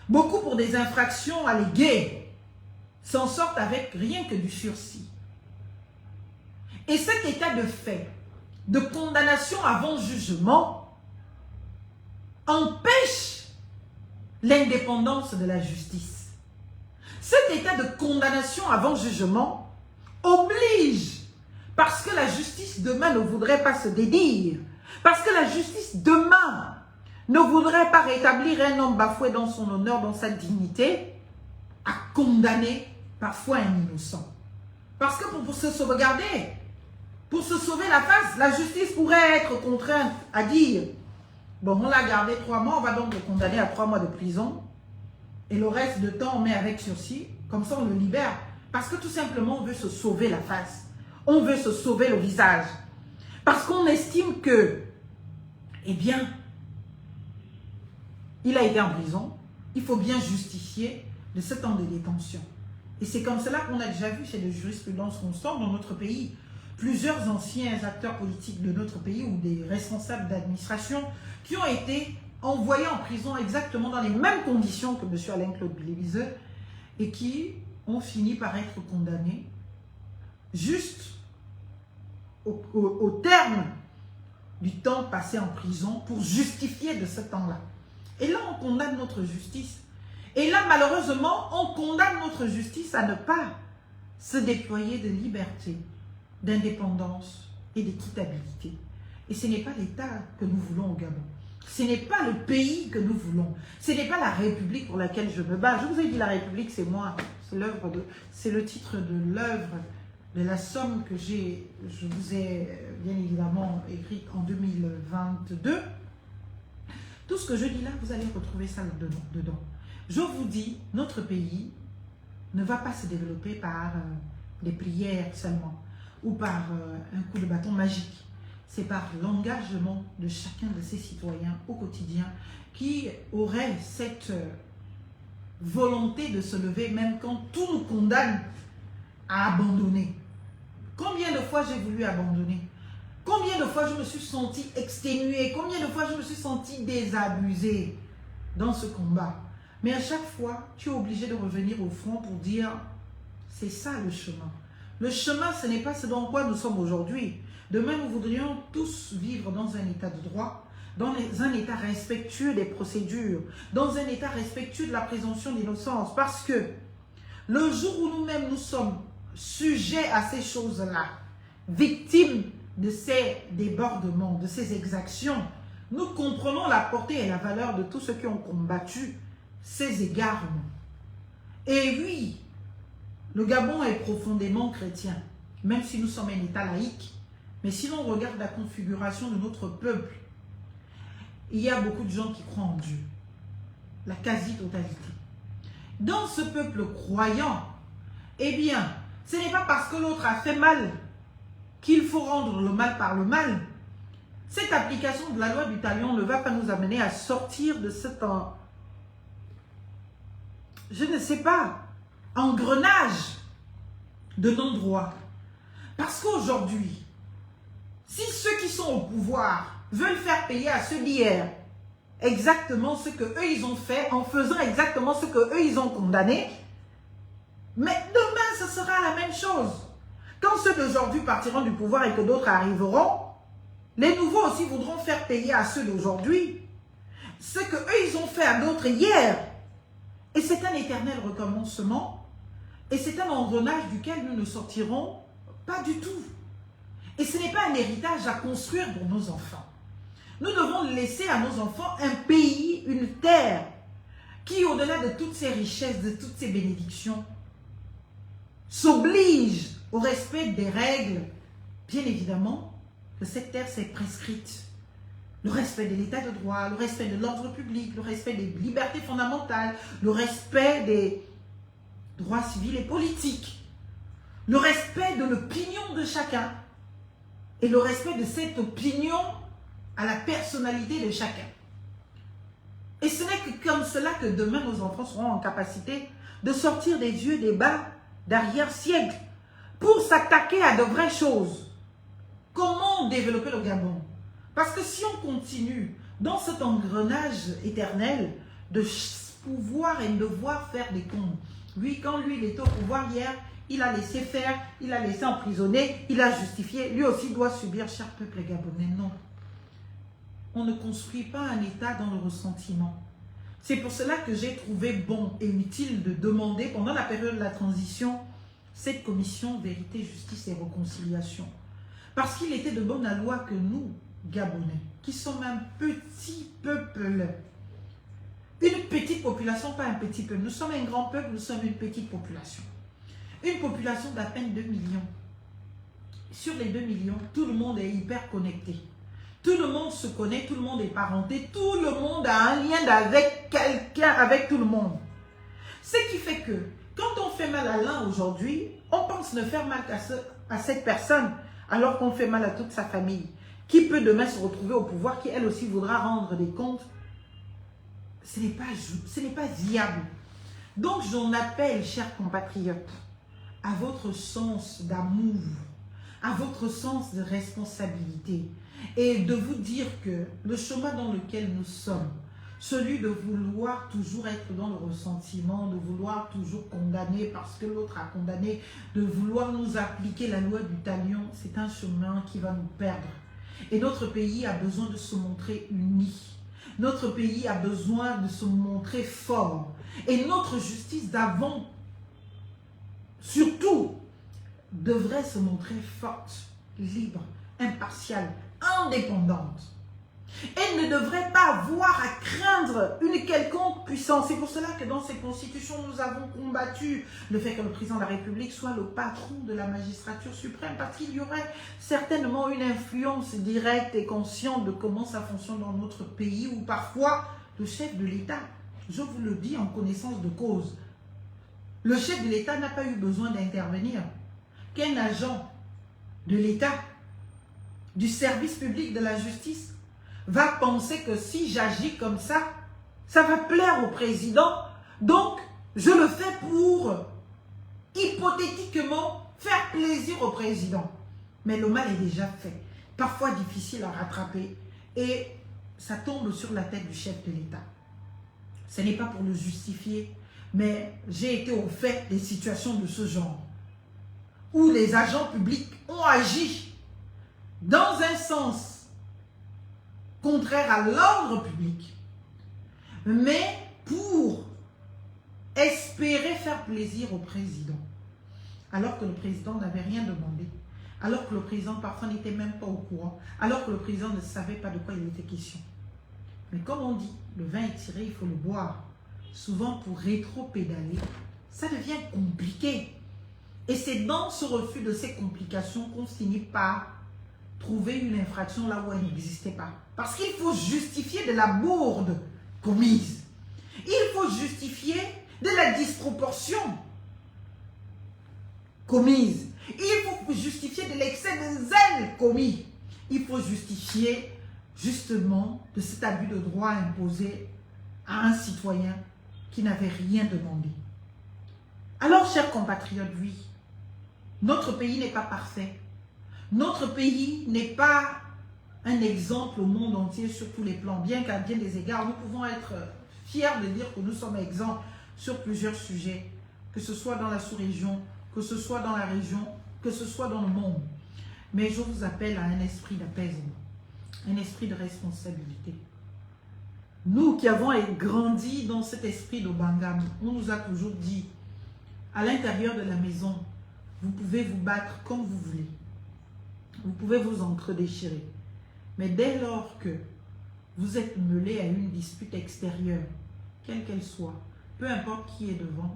Beaucoup pour des infractions alléguées s'en sortent avec rien que du sursis. Et cet état de fait, de condamnation avant jugement, empêche l'indépendance de la justice. Cet état de condamnation avant jugement oblige, parce que la justice demain ne voudrait pas se dédire, parce que la justice demain ne voudrait pas rétablir un homme bafoué dans son honneur, dans sa dignité, à condamner parfois un innocent. Parce que pour se sauvegarder, pour se sauver la face, la justice pourrait être contrainte à dire « Bon, on l'a gardé 3 mois, on va donc le condamner à 3 mois de prison. Et le reste de temps, on met avec sursis. Comme ça, on le libère. » Parce que tout simplement, on veut se sauver la face. On veut se sauver le visage. Parce qu'on estime que, eh bien, il a été en prison. Il faut bien justifier de ce temps de détention. Et c'est comme cela qu'on a déjà vu chez les jurisprudences constantes dans notre pays. Plusieurs anciens acteurs politiques de notre pays ou des responsables d'administration qui ont été envoyés en prison exactement dans les mêmes conditions que M. Alain-Claude Biléviseux et qui ont fini par être condamnés juste au terme du temps passé en prison pour justifier de ce temps-là. Et là, on condamne notre justice. Et là, malheureusement, on condamne notre justice à ne pas se déployer de liberté, d'indépendance et d'équitabilité. Et ce n'est pas l'État que nous voulons au Gabon. Ce n'est pas le pays que nous voulons. Ce n'est pas la République pour laquelle je me bats. Je vous ai dit, la République, c'est moi. C'est le titre de l'œuvre, de la somme que je vous ai bien évidemment écrite en 2022. Tout ce que je dis là, vous allez retrouver ça dedans. Je vous dis, notre pays ne va pas se développer par des prières seulement ou par un coup de bâton magique. C'est par l'engagement de chacun de ses citoyens au quotidien qui aurait cette volonté de se lever même quand tout nous condamne à abandonner. Combien de fois j'ai voulu abandonner? Combien de fois je me suis sentie exténuée? Combien de fois je me suis sentie désabusée dans ce combat? Mais à chaque fois, tu es obligé de revenir au front pour dire, c'est ça le chemin. Le chemin, ce n'est pas ce dans quoi nous sommes aujourd'hui. Demain, nous voudrions tous vivre dans un état de droit, dans un état respectueux des procédures, dans un état respectueux de la présomption d'innocence. Parce que le jour où nous-mêmes nous sommes sujets à ces choses-là, victimes de ces débordements, de ces exactions, nous comprenons la portée et la valeur de tous ceux qui ont combattu ces égarements. Et oui, Le Gabon est profondément chrétien, même si nous sommes un État laïque. Mais si l'on regarde la configuration de notre peuple, il y a beaucoup de gens qui croient en Dieu. La quasi-totalité. Dans ce peuple croyant, eh bien, ce n'est pas parce que l'autre a fait mal qu'il faut rendre le mal par le mal. Cette application de la loi du talion ne va pas nous amener à sortir de cet, je ne sais pas, engrenage de non-droit. Parce qu'aujourd'hui, si ceux qui sont au pouvoir veulent faire payer à ceux d'hier exactement ce que eux ils ont fait, en faisant exactement ce que eux ils ont condamné, mais demain ce sera la même chose. Quand ceux d'aujourd'hui partiront du pouvoir et que d'autres arriveront, les nouveaux aussi voudront faire payer à ceux d'aujourd'hui ce que eux ils ont fait à d'autres hier. Et c'est un éternel recommencement. Et c'est un engrenage duquel nous ne sortirons pas du tout. Et ce n'est pas un héritage à construire pour nos enfants. Nous devons laisser à nos enfants un pays, une terre, qui au-delà de toutes ces richesses, de toutes ces bénédictions, s'oblige au respect des règles, bien évidemment, que cette terre s'est prescrite. Le respect de l'état de droit, le respect de l'ordre public, le respect des libertés fondamentales, le respect des droits civils et politiques, le respect de l'opinion de chacun et le respect de cette opinion à la personnalité de chacun. Et ce n'est que comme cela que demain nos enfants seront en capacité de sortir des yeux des bas d'arrière-siècle pour s'attaquer à de vraies choses. Comment développer le Gabon? Parce que si on continue dans cet engrenage éternel de pouvoir et de devoir faire des comptes, lui, quand lui il était au pouvoir hier, il a laissé faire, il a laissé emprisonner, il a justifié, lui aussi doit subir, cher peuple gabonais. Non. On ne construit pas un État dans le ressentiment. C'est pour cela que j'ai trouvé bon et utile de demander pendant la période de la transition cette commission vérité, justice et réconciliation. Parce qu'il était de bonne loi que nous, Gabonais, qui sommes un petit peuple, une petite population, pas un petit peuple, nous sommes un grand peuple, nous sommes une petite population. Une population d'à peine 2 millions. Sur les 2 millions, tout le monde est hyper connecté. Tout le monde se connaît, tout le monde est parenté, tout le monde a un lien avec quelqu'un, avec tout le monde. Ce qui fait que, quand on fait mal à l'un aujourd'hui, on pense ne faire mal à cette personne, alors qu'on fait mal à toute sa famille. Qui peut demain se retrouver au pouvoir, qui elle aussi voudra rendre des comptes? Ce n'est pas viable. Donc j'en appelle, chers compatriotes, à votre sens d'amour, à votre sens de responsabilité, et de vous dire que le chemin dans lequel nous sommes, celui de vouloir toujours être dans le ressentiment, de vouloir toujours condamner parce que l'autre a condamné, de vouloir nous appliquer la loi du talion, c'est un chemin qui va nous perdre. Et notre pays a besoin de se montrer uni. Notre pays a besoin de se montrer fort. Et notre justice d'avant, surtout, devrait se montrer forte, libre, impartiale, indépendante. Elle ne devrait pas avoir à craindre une quelconque puissance. C'est pour cela que dans ces constitutions, nous avons combattu le fait que le président de la République soit le patron de la magistrature suprême, parce qu'il y aurait certainement une influence directe et consciente de comment ça fonctionne dans notre pays, où parfois le chef de l'État, je vous le dis en connaissance de cause, le chef de l'État n'a pas eu besoin d'intervenir. Qu'un agent de l'État, du service public de la justice, va penser que si j'agis comme ça, ça va plaire au président. Donc, je le fais pour, hypothétiquement, faire plaisir au président. Mais le mal est déjà fait. Parfois difficile à rattraper. Et ça tombe sur la tête du chef de l'État. Ce n'est pas pour le justifier, mais j'ai été au fait des situations de ce genre, où les agents publics ont agi dans un sens contraire à l'ordre public, mais pour espérer faire plaisir au président, alors que le président n'avait rien demandé, alors que le président parfois n'était même pas au courant, alors que le président ne savait pas de quoi il était question. Mais comme on dit, le vin est tiré, il faut le boire. Souvent pour rétro-pédaler, ça devient compliqué. Et c'est dans ce refus de ces complications qu'on finit par trouver une infraction là où elle n'existait pas. Parce qu'il faut justifier de la bourde commise. Il faut justifier de la disproportion commise. Il faut justifier de l'excès de zèle commis. Il faut justifier justement de cet abus de droit imposé à un citoyen qui n'avait rien demandé. Alors, chers compatriotes, oui, notre pays n'est pas parfait. Notre pays n'est pas un exemple au monde entier sur tous les plans, bien qu'à bien des égards, nous pouvons être fiers de dire que nous sommes exemples sur plusieurs sujets, que ce soit dans la sous-région, que ce soit dans la région, que ce soit dans le monde. Mais je vous appelle à un esprit d'apaisement, un esprit de responsabilité. Nous qui avons grandi dans cet esprit d'Obangam, on nous a toujours dit, à l'intérieur de la maison, vous pouvez vous battre comme vous voulez. Vous pouvez vous entre-déchirer. Mais dès lors que vous êtes mêlé à une dispute extérieure, quelle qu'elle soit, peu importe qui est devant,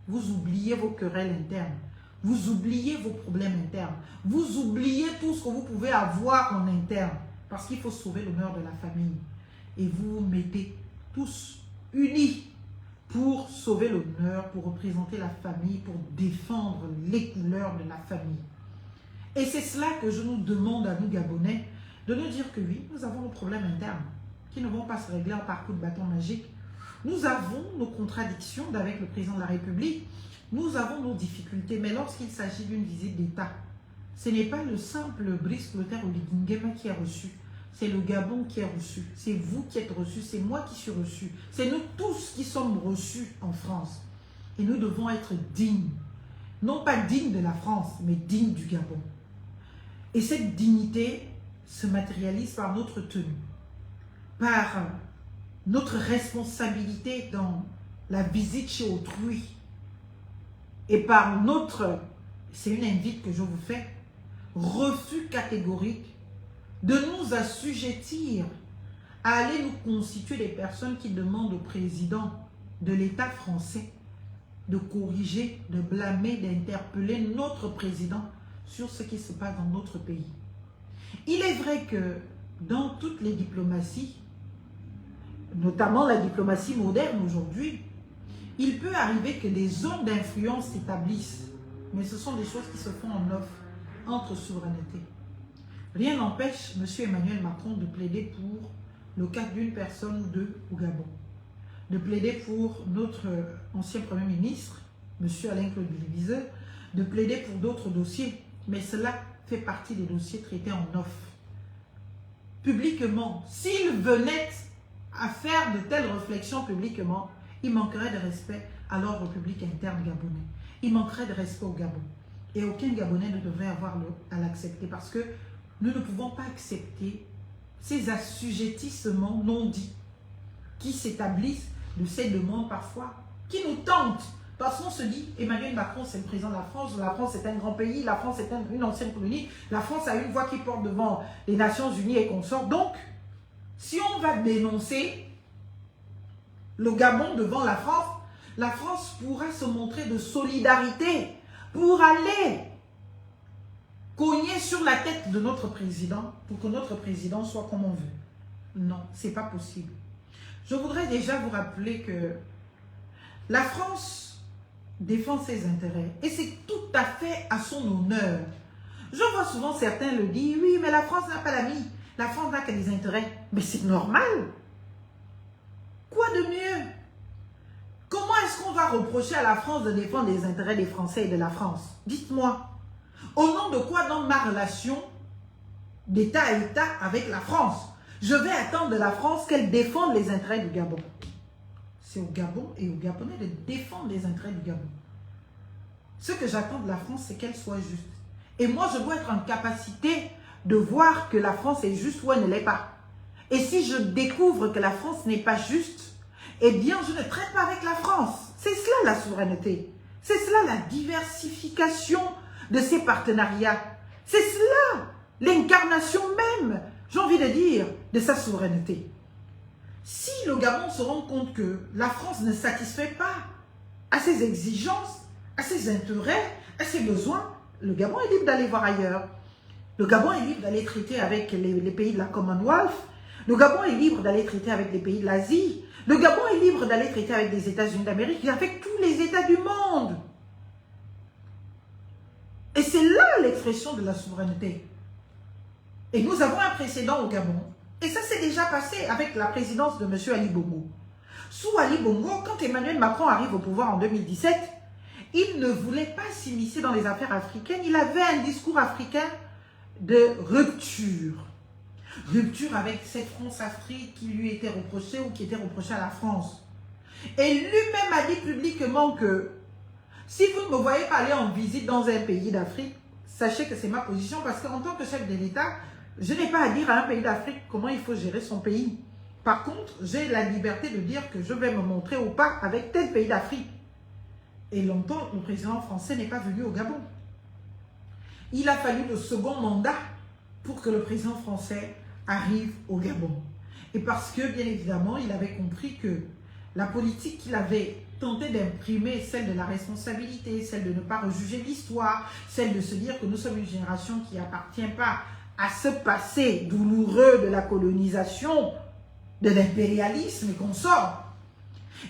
vous oubliez vos querelles internes, vous oubliez vos problèmes internes, vous oubliez tout ce que vous pouvez avoir en interne, parce qu'il faut sauver l'honneur de la famille. Et vous vous mettez tous unis pour sauver l'honneur, pour représenter la famille, pour défendre les couleurs de la famille. Et c'est cela que je nous demande à nous Gabonais, de nous dire que oui, nous avons nos problèmes internes, qui ne vont pas se régler par coup de bâton magique. Nous avons nos contradictions avec le président de la République, nous avons nos difficultés, mais lorsqu'il s'agit d'une visite d'État, ce n'est pas le simple Brice Clotaire Oligui qui est reçu, c'est le Gabon qui est reçu, c'est vous qui êtes reçus, c'est moi qui suis reçu, c'est nous tous qui sommes reçus en France. Et nous devons être dignes, non pas dignes de la France, mais dignes du Gabon. Et cette dignité se matérialise par notre tenue, par notre responsabilité dans la visite chez autrui et par notre, c'est une invite que je vous fais, refus catégorique de nous assujettir à aller nous constituer des personnes qui demandent au président de l'État français de corriger, de blâmer, d'interpeller notre président sur ce qui se passe dans notre pays. Il est vrai que dans toutes les diplomaties, notamment la diplomatie moderne aujourd'hui, il peut arriver que des zones d'influence s'établissent, mais ce sont des choses qui se font en off, entre souverainetés. Rien n'empêche M. Emmanuel Macron de plaider pour le cas d'une personne ou deux au Gabon, de plaider pour notre ancien Premier ministre, M. Alain-Claude Deviseux, de plaider pour d'autres dossiers, mais cela fait partie des dossiers traités en off. Publiquement, s'il venait à faire de telles réflexions publiquement, il manquerait de respect à l'ordre public interne gabonais. Il manquerait de respect au Gabon. Et aucun Gabonais ne devrait avoir à l'accepter parce que nous ne pouvons pas accepter ces assujettissements non dits qui s'établissent de ces demandes parfois, qui nous tentent. Parce qu'on se dit, Emmanuel Macron, c'est le président de la France est un grand pays, la France est une ancienne colonie, la France a une voix qui porte devant les Nations Unies et consorts. Donc, si on va dénoncer le Gabon devant la France pourra se montrer de solidarité pour aller cogner sur la tête de notre président pour que notre président soit comme on veut. Non, ce n'est pas possible. Je voudrais déjà vous rappeler que la France défend ses intérêts et c'est tout à fait à son honneur. Je vois souvent certains le dire, oui, mais la France n'a pas d'amis, la France n'a que des intérêts. Mais c'est normal. Quoi de mieux? Comment est-ce qu'on va reprocher à la France de défendre les intérêts des Français et de la France? Dites-moi. Au nom de quoi dans ma relation d'État à État avec la France, je vais attendre de la France qu'elle défende les intérêts du Gabon? C'est au Gabon et aux Gabonais de défendre les intérêts du Gabon. Ce que j'attends de la France, c'est qu'elle soit juste. Et moi, je dois être en capacité de voir que la France est juste ou elle ne l'est pas. Et si je découvre que la France n'est pas juste, eh bien, je ne traite pas avec la France. C'est cela la souveraineté. C'est cela la diversification de ces partenariats. C'est cela l'incarnation même, j'ai envie de dire, de sa souveraineté. Si le Gabon se rend compte que la France ne satisfait pas à ses exigences, à ses intérêts, à ses besoins, le Gabon est libre d'aller voir ailleurs. Le Gabon est libre d'aller traiter avec les pays de la Commonwealth. Le Gabon est libre d'aller traiter avec les pays de l'Asie. Le Gabon est libre d'aller traiter avec les États-Unis d'Amérique et avec tous les États du monde. Et c'est là l'expression de la souveraineté. Et nous avons un précédent au Gabon. Et ça s'est déjà passé avec la présidence de M. Ali Bongo. Sous Ali Bongo, quand Emmanuel Macron arrive au pouvoir en 2017, il ne voulait pas s'immiscer dans les affaires africaines. Il avait un discours africain de rupture. Rupture avec cette France-Afrique qui lui était reprochée ou qui était reprochée à la France. Et lui-même a dit publiquement que si vous ne me voyez pas aller en visite dans un pays d'Afrique, sachez que c'est ma position parce qu'en tant que chef de l'État, je n'ai pas à dire à un pays d'Afrique comment il faut gérer son pays. Par contre, j'ai la liberté de dire que je vais me montrer ou pas avec tel pays d'Afrique. Et longtemps, le président français n'est pas venu au Gabon. Il a fallu le second mandat pour que le président français arrive au Gabon. Et parce que, bien évidemment, il avait compris que la politique qu'il avait tenté d'imprimer, celle de la responsabilité, celle de ne pas rejuger l'histoire, celle de se dire que nous sommes une génération qui n'appartient pas à ce passé douloureux de la colonisation, de l'impérialisme et qu'on sort.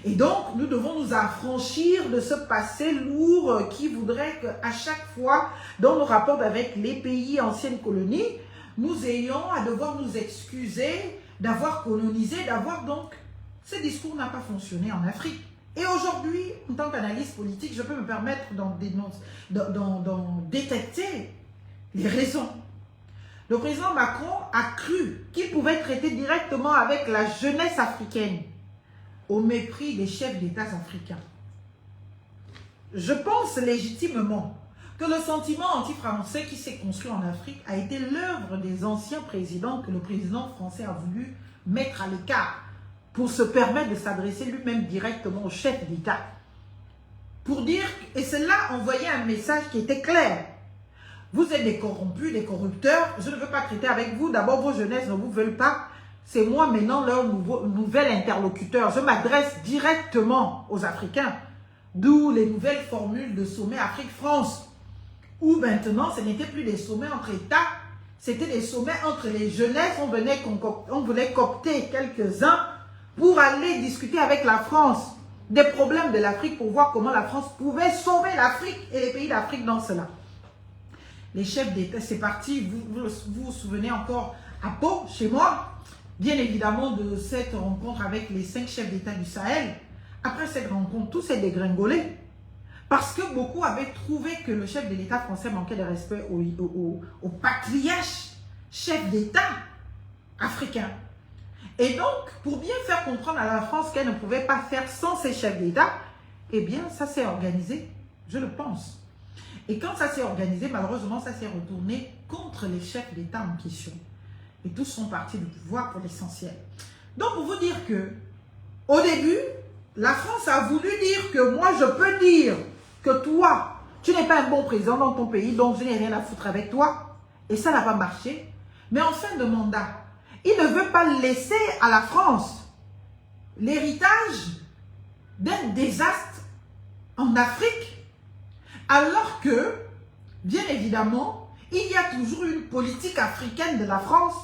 Et donc, nous devons nous affranchir de ce passé lourd qui voudrait qu'à chaque fois, dans nos rapports avec les pays anciennes colonies, nous ayons à devoir nous excuser d'avoir colonisé, d'avoir donc... Ce discours n'a pas fonctionné en Afrique. Et aujourd'hui, en tant qu'analyste politique, je peux me permettre d'en détecter les raisons. Le président Macron a cru qu'il pouvait traiter directement avec la jeunesse africaine au mépris des chefs d'État africains. Je pense légitimement que le sentiment anti-français qui s'est construit en Afrique a été l'œuvre des anciens présidents que le président français a voulu mettre à l'écart pour se permettre de s'adresser lui-même directement au chef d'État. Pour dire, et cela envoyait un message qui était clair. Vous êtes des corrompus, des corrupteurs, je ne veux pas traiter avec vous. D'abord, vos jeunesses ne vous veulent pas. C'est moi maintenant leur nouvel interlocuteur. Je m'adresse directement aux Africains. D'où les nouvelles formules de sommet Afrique-France. Où maintenant, ce n'était plus des sommets entre États, c'était des sommets entre les jeunesses. On voulait coopter quelques-uns pour aller discuter avec la France des problèmes de l'Afrique pour voir comment la France pouvait sauver l'Afrique et les pays d'Afrique dans cela. Les chefs d'État, c'est parti, vous vous souvenez encore à Pau, chez moi, bien évidemment de cette rencontre avec les 5 chefs d'État du Sahel. Après cette rencontre, tout s'est dégringolé. Parce que beaucoup avaient trouvé que le chef de l'État français manquait de respect au patriarche chef d'État africain. Et donc, pour bien faire comprendre à la France qu'elle ne pouvait pas faire sans ses chefs d'État, eh bien, ça s'est organisé, je le pense. Et quand ça s'est organisé, malheureusement, ça s'est retourné contre les chefs d'État en question. Et tous sont partis du pouvoir pour l'essentiel. Donc, pour vous dire que, au début, la France a voulu dire que moi, je peux dire que toi, tu n'es pas un bon président dans ton pays, donc je n'ai rien à foutre avec toi. Et ça n'a pas marché. Mais en fin de mandat, il ne veut pas laisser à la France l'héritage d'un désastre en Afrique. Alors que, bien évidemment, il y a toujours une politique africaine de la France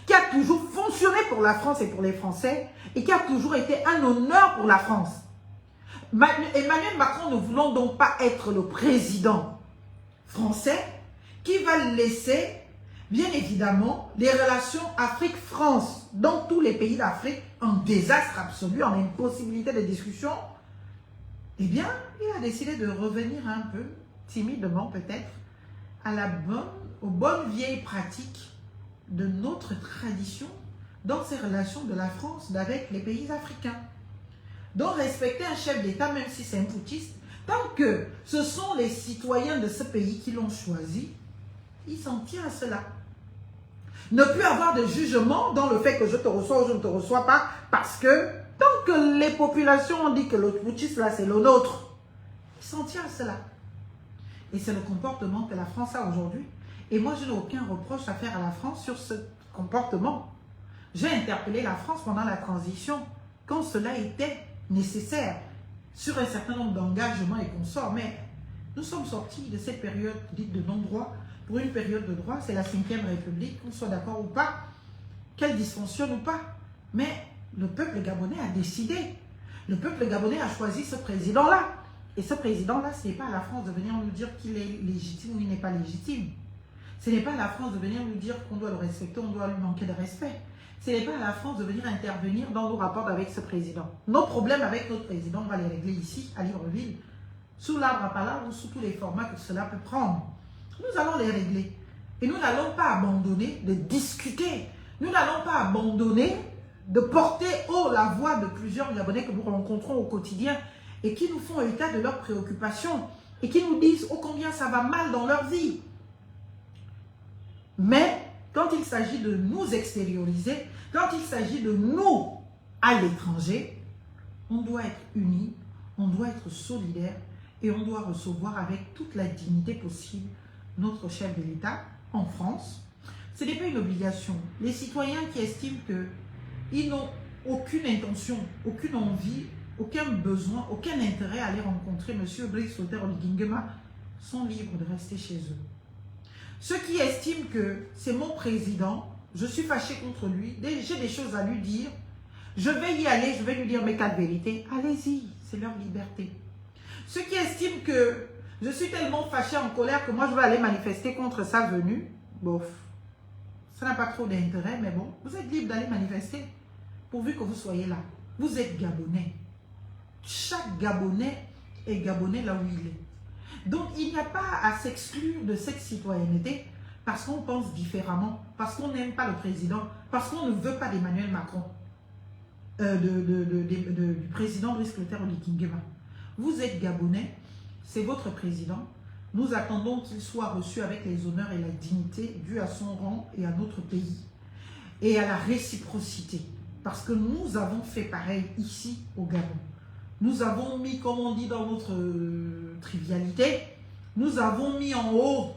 qui a toujours fonctionné pour la France et pour les Français et qui a toujours été un honneur pour la France. Emmanuel Macron ne voulant donc pas être le président français qui va laisser, bien évidemment, les relations Afrique-France dans tous les pays d'Afrique en désastre absolu, en impossibilité de discussion. Eh bien, il a décidé de revenir un peu, timidement peut-être, aux bonnes vieilles pratiques de notre tradition dans ces relations de la France avec les pays africains. Donc, respecter un chef d'État, même si c'est un putschiste, tant que ce sont les citoyens de ce pays qui l'ont choisi, il s'en tient à cela. Ne plus avoir de jugement dans le fait que je te reçois ou je ne te reçois pas, parce que tant que les populations ont dit que le putschiste là c'est le nôtre, il s'en tient à cela. Et c'est le comportement que la France a aujourd'hui. Et moi, je n'ai aucun reproche à faire à la France sur ce comportement. J'ai interpellé la France pendant la transition, quand cela était nécessaire, sur un certain nombre d'engagements et consorts. Mais Nous sommes sortis de cette période dite de non-droit pour une période de droit. C'est la 5e République, qu'on soit d'accord ou pas, qu'elle dysfonctionne ou pas. Mais le peuple gabonais a décidé. Le peuple gabonais a choisi ce président-là. Et ce président-là, ce n'est pas à la France de venir nous dire qu'il est légitime ou il n'est pas légitime. Ce n'est pas à la France de venir nous dire qu'on doit le respecter, on doit lui manquer de respect. Ce n'est pas à la France de venir intervenir dans nos rapports avec ce président. Nos problèmes avec notre président, on va les régler ici, à Libreville, sous l'arbre à palabre ou sous tous les formats que cela peut prendre. Nous allons les régler. Et nous n'allons pas abandonner de discuter. Nous n'allons pas abandonner de porter haut la voix de plusieurs Gabonais que nous rencontrons au quotidien et qui nous font état de leurs préoccupations et qui nous disent ô combien ça va mal dans leur vie. Mais quand il s'agit de nous extérioriser, quand il s'agit de nous à l'étranger, on doit être unis, on doit être solidaires et on doit recevoir avec toute la dignité possible notre chef de l'État en France. Ce n'est pas une obligation. Les citoyens qui estiment qu'ils n'ont aucune intention, aucune envie, aucun besoin, aucun intérêt à aller rencontrer M. Brice Clotaire Oligui Nguema sont libres de rester chez eux. Ceux qui estiment que c'est mon président, je suis fâché contre lui, j'ai des choses à lui dire, je vais y aller, je vais lui dire mes 4 vérités, allez-y, c'est leur liberté. Ceux qui estiment que je suis tellement fâché, en colère, que moi je vais aller manifester contre sa venue, bof, ça n'a pas trop d'intérêt, mais bon, vous êtes libre d'aller manifester, pourvu que vous soyez là. Vous êtes Gabonais. Chaque Gabonais est Gabonais là où il est. Donc, il n'y a pas à s'exclure de cette citoyenneté parce qu'on pense différemment, parce qu'on n'aime pas le président, parce qu'on ne veut pas d'Emmanuel Macron, du président Brice Clotaire Oligui Nguema. Vous êtes Gabonais, c'est votre président. Nous attendons qu'il soit reçu avec les honneurs et la dignité dus à son rang et à notre pays. Et à la réciprocité. Parce que nous avons fait pareil ici au Gabon. Nous avons mis, comme on dit dans notre trivialité, nous avons mis en haut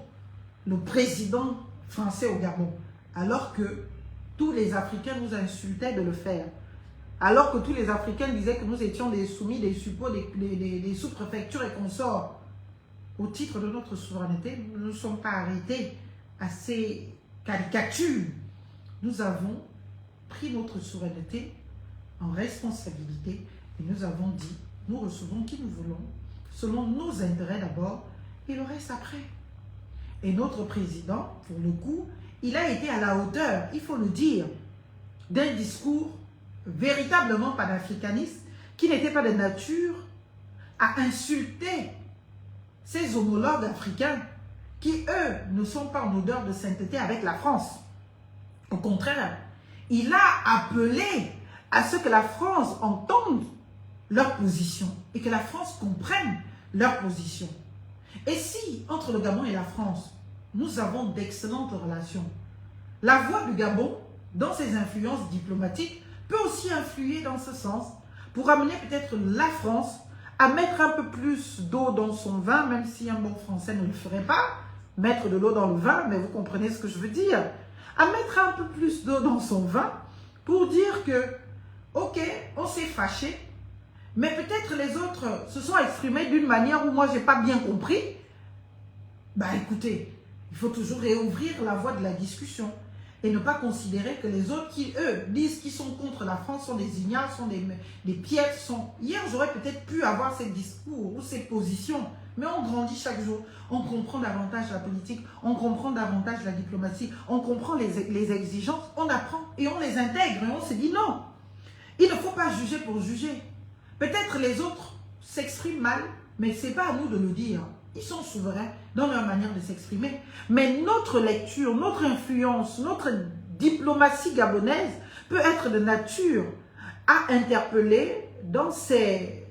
le président français au Gabon. Alors que tous les Africains nous insultaient de le faire. Alors que tous les Africains disaient que nous étions des soumis, des suppôts, des sous-préfectures et consorts. Au titre de notre souveraineté, nous ne nous sommes pas arrêtés à ces caricatures. Nous avons pris notre souveraineté en responsabilité et nous avons dit, nous recevons qui nous voulons, selon nos intérêts d'abord et le reste après. Et notre président, pour le coup, il a été à la hauteur, il faut le dire, d'un discours véritablement panafricaniste qui n'était pas de nature à insulter ses homologues africains qui, eux, ne sont pas en odeur de sainteté avec la France. Au contraire, il a appelé à ce que la France entende leur position et que la France comprenne leur position. Et si, entre le Gabon et la France, nous avons d'excellentes relations, la voix du Gabon, dans ses influences diplomatiques, peut aussi influer dans ce sens pour amener peut-être la France à mettre un peu plus d'eau dans son vin, même si un bon français ne le ferait pas, mettre de l'eau dans le vin, mais vous comprenez ce que je veux dire, à mettre un peu plus d'eau dans son vin pour dire que, ok, on s'est fâché, mais peut-être les autres se sont exprimés d'une manière où moi, je n'ai pas bien compris. Bah écoutez, il faut toujours réouvrir la voie de la discussion et ne pas considérer que les autres qui, eux, disent qu'ils sont contre la France sont des ignares, sont des piètres. Hier, j'aurais peut-être pu avoir ces discours ou ces positions, mais on grandit chaque jour. On comprend davantage la politique, on comprend davantage la diplomatie, on comprend les exigences, on apprend et on les intègre et on se dit non. Il ne faut pas juger pour juger. Peut-être les autres s'expriment mal, mais ce n'est pas à nous de le dire. Ils sont souverains dans leur manière de s'exprimer. Mais notre lecture, notre influence, notre diplomatie gabonaise peut être de nature à interpeller dans ces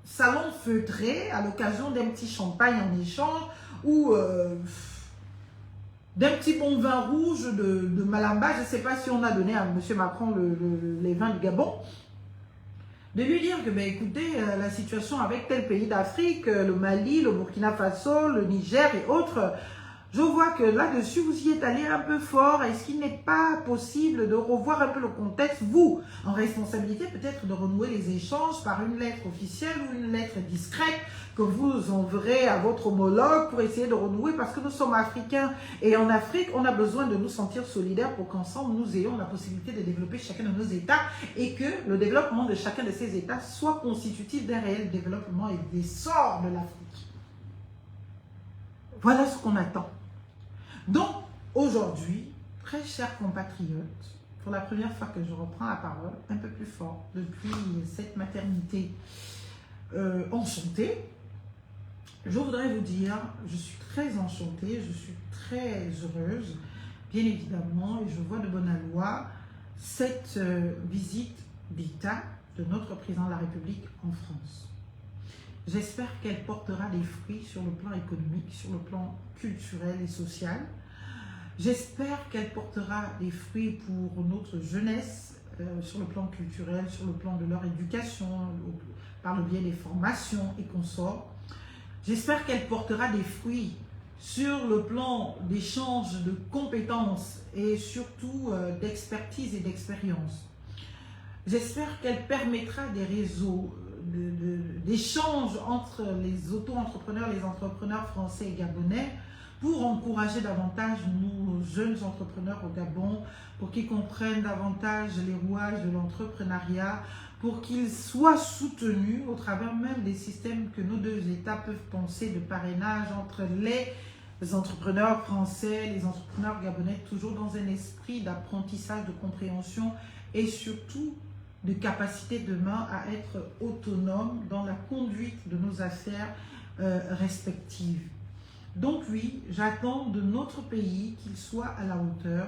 salons feutrés à l'occasion d'un petit champagne en échange ou d'un petit bon vin rouge de Malamba. Je ne sais pas si on a donné à M. Macron les vins du Gabon. De lui dire que, ben, écoutez, la situation avec tel pays d'Afrique, le Mali, le Burkina Faso, le Niger et autres, Je vois que là-dessus, vous y êtes allé un peu fort. Est-ce qu'il n'est pas possible de revoir un peu le contexte, vous, en responsabilité, peut-être de renouer les échanges par une lettre officielle ou une lettre discrète que vous enverrez à votre homologue pour essayer de renouer, parce que nous sommes africains et en Afrique, on a besoin de nous sentir solidaires pour qu'ensemble, nous ayons la possibilité de développer chacun de nos États et que le développement de chacun de ces États soit constitutif d'un réel développement et d'essor de l'Afrique. Voilà ce qu'on attend. Donc, aujourd'hui, très chers compatriotes, pour la première fois que je reprends la parole, un peu plus fort, depuis cette maternité enchantée, je voudrais vous dire, je suis très enchantée, je suis très heureuse, bien évidemment, et je vois de bonne loi cette visite d'État de notre président de la République en France. J'espère qu'elle portera des fruits sur le plan économique, sur le plan culturel et social. J'espère qu'elle portera des fruits pour notre jeunesse, sur le plan culturel, sur le plan de leur éducation, par le biais des formations et consorts. J'espère qu'elle portera des fruits sur le plan d'échange de compétences et surtout d'expertise et d'expérience. J'espère qu'elle permettra des réseaux d'échange entre les auto-entrepreneurs, les entrepreneurs français et gabonais pour encourager davantage nos jeunes entrepreneurs au Gabon, pour qu'ils comprennent davantage les rouages de l'entrepreneuriat, pour qu'ils soient soutenus au travers même des systèmes que nos deux États peuvent penser de parrainage entre les entrepreneurs français, les entrepreneurs gabonais, toujours dans un esprit d'apprentissage, de compréhension et surtout de capacité demain à être autonome dans la conduite de nos affaires respectives. Donc oui, j'attends de notre pays qu'il soit à la hauteur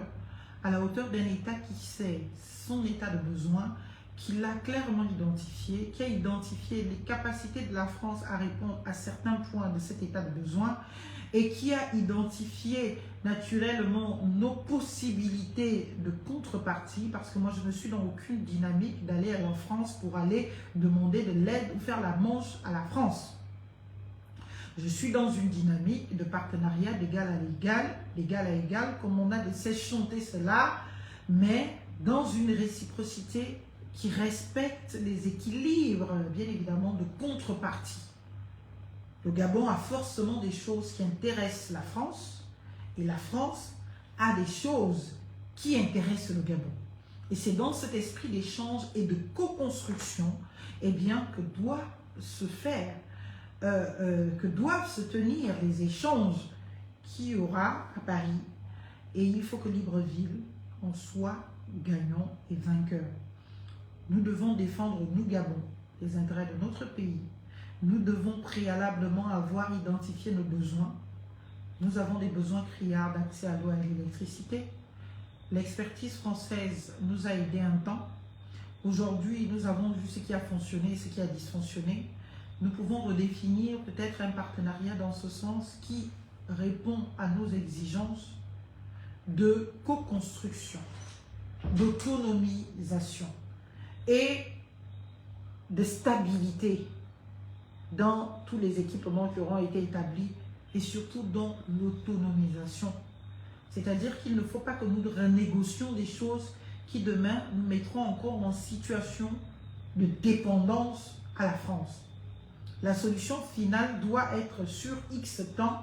d'un État qui sait son état de besoin, qui l'a clairement identifié, qui a identifié les capacités de la France à répondre à certains points de cet état de besoin et qui a identifié naturellement nos possibilités de contrepartie, parce que moi je ne suis dans aucune dynamique d'aller en France pour aller demander de l'aide ou faire la manche à la France. Je suis dans une dynamique de partenariat d'égal à égal, comme on a de cesse chanter cela, mais dans une réciprocité qui respecte les équilibres, bien évidemment, de contrepartie. Le Gabon a forcément des choses qui intéressent la France, et la France a des choses qui intéressent le Gabon. Et c'est dans cet esprit d'échange et de co-construction, eh bien, que doit se faire, que doivent se tenir les échanges qu'il y aura à Paris. Et il faut que Libreville en soit gagnant et vainqueur. Nous devons défendre, nous Gabon, les intérêts de notre pays. Nous devons préalablement avoir identifié nos besoins. Nous avons des besoins criards d'accès à l'eau et à l'électricité. L'expertise française nous a aidés un temps. Aujourd'hui, nous avons vu ce qui a fonctionné et ce qui a dysfonctionné. Nous pouvons redéfinir peut-être un partenariat dans ce sens qui répond à nos exigences de co-construction, d'autonomisation et de stabilité dans tous les équipements qui auront été établis et surtout dans l'autonomisation. C'est-à-dire qu'il ne faut pas que nous renégocions des choses qui demain nous mettront encore en situation de dépendance à la France. La solution finale doit être sur X temps,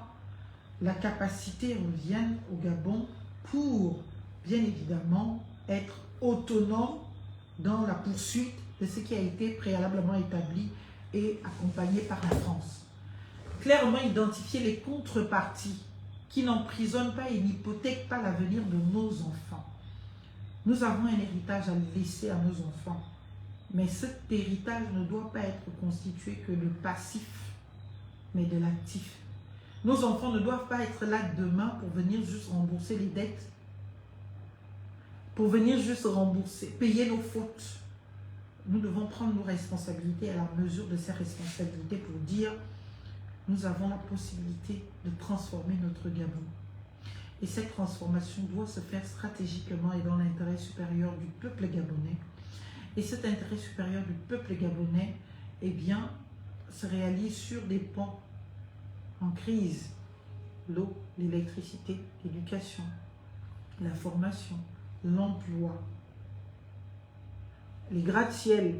la capacité revienne au Gabon pour, bien évidemment, être autonome dans la poursuite de ce qui a été préalablement établi et accompagné par la France. Clairement identifier les contreparties qui n'emprisonnent pas et n'hypothèquent pas l'avenir de nos enfants. Nous avons un héritage à laisser à nos enfants, mais cet héritage ne doit pas être constitué que de passif, mais de l'actif. Nos enfants ne doivent pas être là demain pour venir juste rembourser les dettes, pour venir juste rembourser, payer nos fautes. Nous devons prendre nos responsabilités à la mesure de ces responsabilités pour dire nous avons la possibilité de transformer notre Gabon. Et cette transformation doit se faire stratégiquement et dans l'intérêt supérieur du peuple gabonais. Et cet intérêt supérieur du peuple gabonais, eh bien, se réalise sur des pans en crise. l'eau, l'électricité, l'éducation, la formation, l'emploi, les gratte-ciel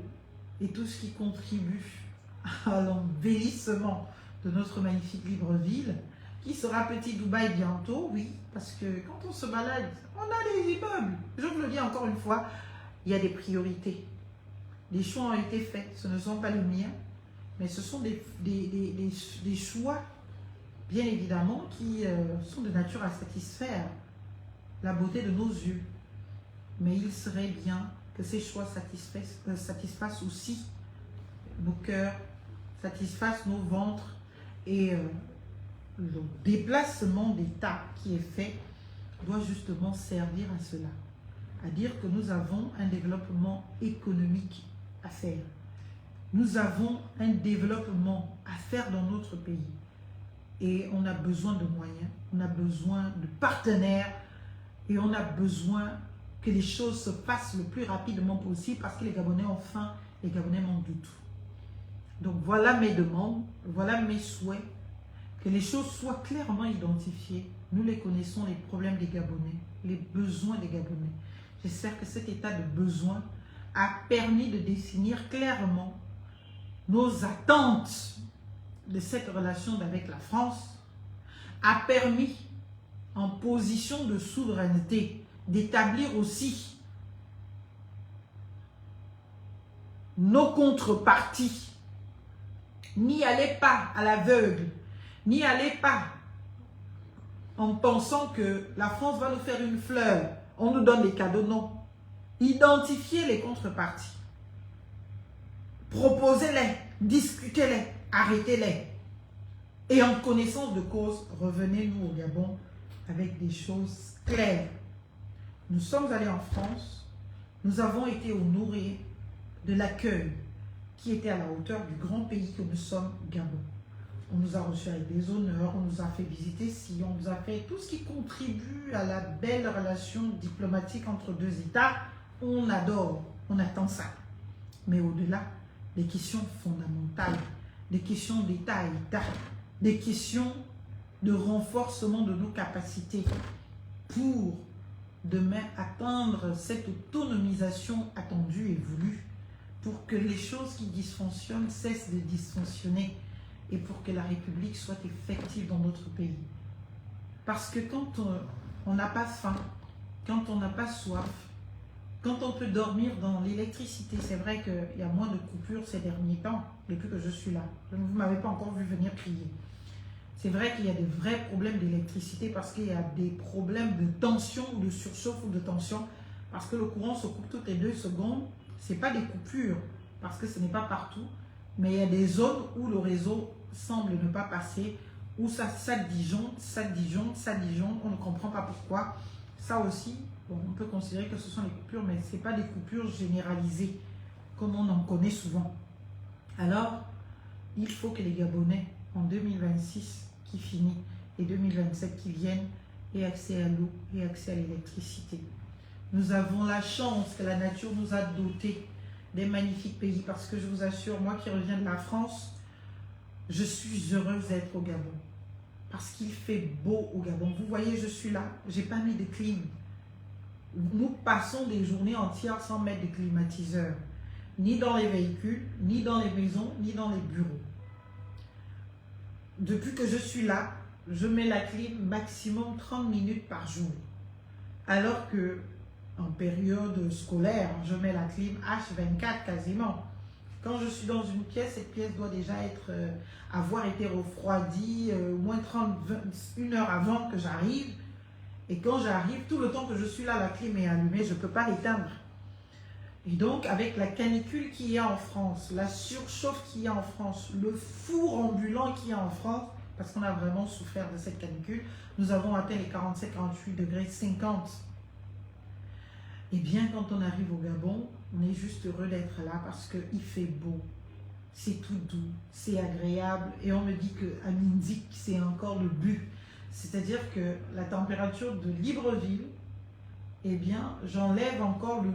et tout ce qui contribue à l'embellissement de notre magnifique Libreville, qui sera petit Dubaï bientôt, oui, parce que quand on se balade, on a des immeubles. Je vous le dis encore une fois, il y a des priorités. Les choix ont été faits, ce ne sont pas les miens, mais ce sont des choix, bien évidemment, qui sont de nature à satisfaire la beauté de nos yeux. Mais il serait bien que ces choix satisfassent aussi nos cœurs, satisfassent nos ventres, et le déplacement d'État qui est fait doit justement servir à cela, à dire que nous avons un développement économique à faire. Nous avons un développement à faire dans notre pays et on a besoin de moyens, on a besoin de partenaires et on a besoin que les choses se passent le plus rapidement possible parce que les Gabonais ont faim, les Gabonais manquent de tout. Donc voilà mes demandes, voilà mes souhaits, que les choses soient clairement identifiées. Nous les connaissons, les problèmes des Gabonais, les besoins des Gabonais. J'espère que cet état de besoin a permis de définir clairement nos attentes de cette relation avec la France, a permis en position de souveraineté d'établir aussi nos contreparties. N'y allez pas à l'aveugle, n'y allez pas en pensant que la France va nous faire une fleur, on nous donne des cadeaux, non. Identifiez les contreparties, proposez-les, discutez-les, arrêtez-les. Et en connaissance de cause, revenez-nous au Gabon avec des choses claires. Nous sommes allés en France, nous avons été honorés de l'accueil qui était à la hauteur du grand pays que nous sommes, Gabon. On nous a reçus avec des honneurs, on nous a fait visiter ici, on nous a fait tout ce qui contribue à la belle relation diplomatique entre deux États. On adore, on attend ça. Mais au-delà, des questions fondamentales, des questions d'État à État, des questions de renforcement de nos capacités pour demain atteindre cette autonomisation attendue et voulue, pour que les choses qui dysfonctionnent cessent de dysfonctionner et pour que la République soit effective dans notre pays. Parce que quand on n'a pas faim, quand on n'a pas soif, quand on peut dormir dans l'électricité, c'est vrai qu'il y a moins de coupures ces derniers temps, depuis que je suis là. Vous ne m'avez pas encore vu venir crier. C'est vrai qu'il y a des vrais problèmes d'électricité parce qu'il y a des problèmes de tension, de surchauffe ou de tension, parce que le courant se coupe toutes les 2 secondes. Ce n'est pas des coupures, parce que ce n'est pas partout, mais il y a des zones où le réseau semble ne pas passer, où ça disjoncte, on ne comprend pas pourquoi. Ça aussi, bon, on peut considérer que ce sont des coupures, mais ce n'est pas des coupures généralisées, comme on en connaît souvent. Alors, il faut que les Gabonais, en 2026 qui finit, et 2027 qui viennent, aient accès à l'eau et accès à l'électricité. Nous avons la chance que la nature nous a dotés des magnifiques pays, parce que je vous assure, moi qui reviens de la France, je suis heureuse d'être au Gabon. Parce qu'il fait beau au Gabon. Vous voyez, je suis là, je n'ai pas mis de clim. Nous passons des journées entières sans mettre de climatiseur, ni dans les véhicules, ni dans les maisons, ni dans les bureaux. Depuis que je suis là, je mets la clim maximum 30 minutes par jour. Alors que en période scolaire, je mets la clim H24 quasiment. Quand je suis dans une pièce, cette pièce doit déjà avoir été refroidie au moins 1 heure avant que j'arrive. Et quand j'arrive, tout le temps que je suis là, la clim est allumée, je ne peux pas l'éteindre. Et donc, avec la canicule qu'il y a en France, la surchauffe qu'il y a en France, le four ambulant qu'il y a en France, parce qu'on a vraiment souffert de cette canicule, nous avons atteint les 47, 48 degrés, 50. Et bien, quand on arrive au Gabon, on est juste heureux d'être là parce qu'il fait beau, c'est tout doux, c'est agréable. Et on me dit qu'à Minzik, c'est encore le but. C'est-à-dire que la température de Libreville, eh bien, j'enlève encore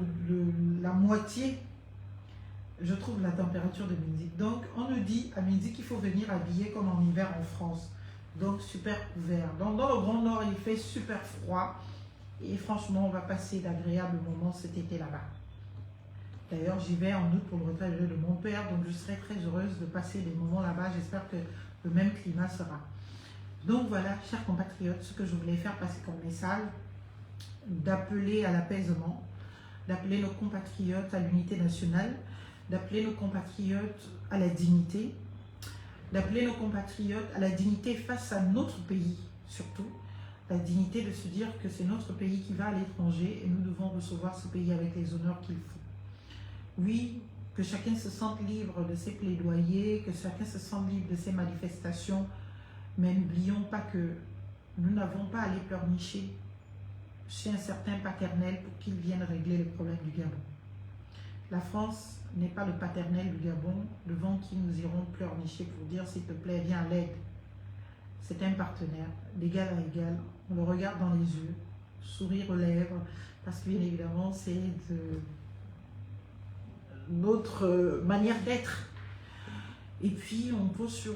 la moitié, je trouve, la température de Minzik. Donc, on nous dit à Minzik qu'il faut venir habiller comme en hiver en France. Donc super couvert. Donc dans le Grand Nord, il fait super froid. Et franchement, on va passer d'agréables moments cet été là-bas. D'ailleurs, j'y vais en août pour le retraite de mon père. Donc je serai très heureuse de passer des moments là-bas. J'espère que le même climat sera. Donc voilà, chers compatriotes, ce que je voulais faire passer comme message, d'appeler à l'apaisement, d'appeler nos compatriotes à l'unité nationale, d'appeler nos compatriotes à la dignité, d'appeler nos compatriotes à la dignité face à notre pays, surtout, la dignité de se dire que c'est notre pays qui va à l'étranger et nous devons recevoir ce pays avec les honneurs qu'il faut. Oui, que chacun se sente libre de ses plaidoyers, que chacun se sente libre de ses manifestations, mais n'oublions pas que nous n'avons pas à les pleurnicher chez un certain paternel pour qu'il vienne régler les problèmes du Gabon. La France n'est pas le paternel du Gabon devant qui nous irons pleurnicher pour dire s'il te plaît, viens à l'aide. C'est un partenaire d'égal à égal. On le regarde dans les yeux, sourire aux lèvres, parce que bien évidemment c'est notre manière d'être. Et puis on pose sur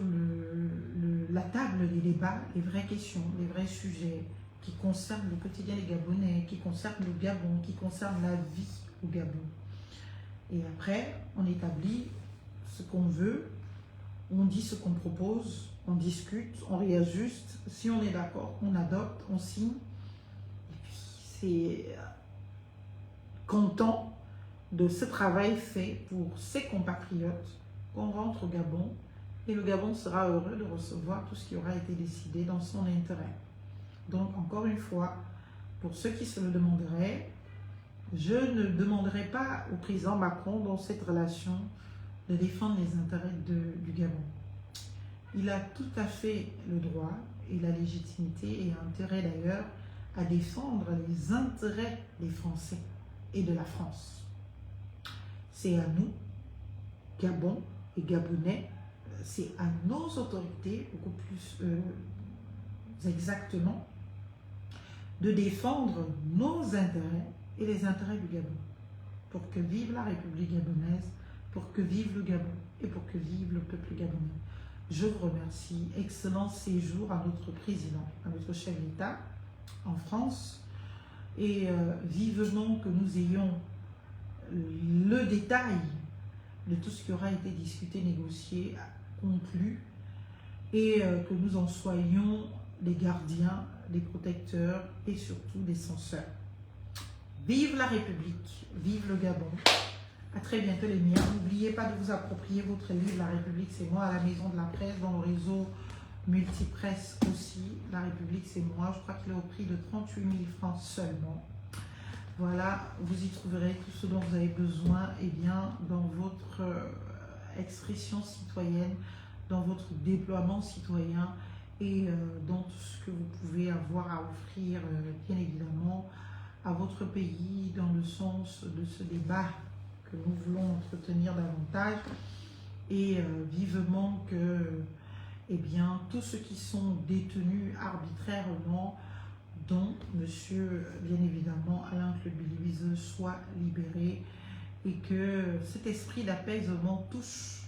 la table des débats les vraies questions, les vrais sujets qui concernent le quotidien des Gabonais, qui concernent le Gabon, qui concernent la vie au Gabon. Et après, on établit ce qu'on veut, on dit ce qu'on propose, on discute, on réajuste. Si on est d'accord, on adopte, on signe. Et puis, c'est content de ce travail fait pour ses compatriotes qu'on rentre au Gabon et le Gabon sera heureux de recevoir tout ce qui aura été décidé dans son intérêt. Donc, encore une fois, pour ceux qui se le demanderaient, je ne demanderai pas au président Macron dans cette relation de défendre les intérêts du Gabon. Il a tout à fait le droit et la légitimité et intérêt d'ailleurs à défendre les intérêts des Français et de la France. C'est à nous, Gabon et Gabonais, c'est à nos autorités, beaucoup plus exactement, de défendre nos intérêts et les intérêts du Gabon, pour que vive la République gabonaise, pour que vive le Gabon et pour que vive le peuple gabonais. Je vous remercie. Excellent séjour à notre président, à notre chef d'État en France, et vivement que nous ayons le détail de tout ce qui aura été discuté, négocié, conclu, et que nous en soyons des gardiens, des protecteurs et surtout des censeurs. Vive la République, vive le Gabon. À très bientôt les miens. N'oubliez pas de vous approprier votre livre La République c'est moi, à la Maison de la Presse, dans le réseau Multipresse aussi. La République c'est moi, je crois qu'il est au prix de 38 000 francs seulement. Voilà, vous y trouverez tout ce dont vous avez besoin dans votre expression citoyenne, dans votre déploiement citoyen et dans tout ce que vous pouvez avoir à offrir, bien évidemment, à votre pays, dans le sens de ce débat que nous voulons entretenir davantage, et vivement que tous ceux qui sont détenus arbitrairement, dont monsieur, bien évidemment, Alain-Claude Bilize, soit libéré, et que cet esprit d'apaisement touche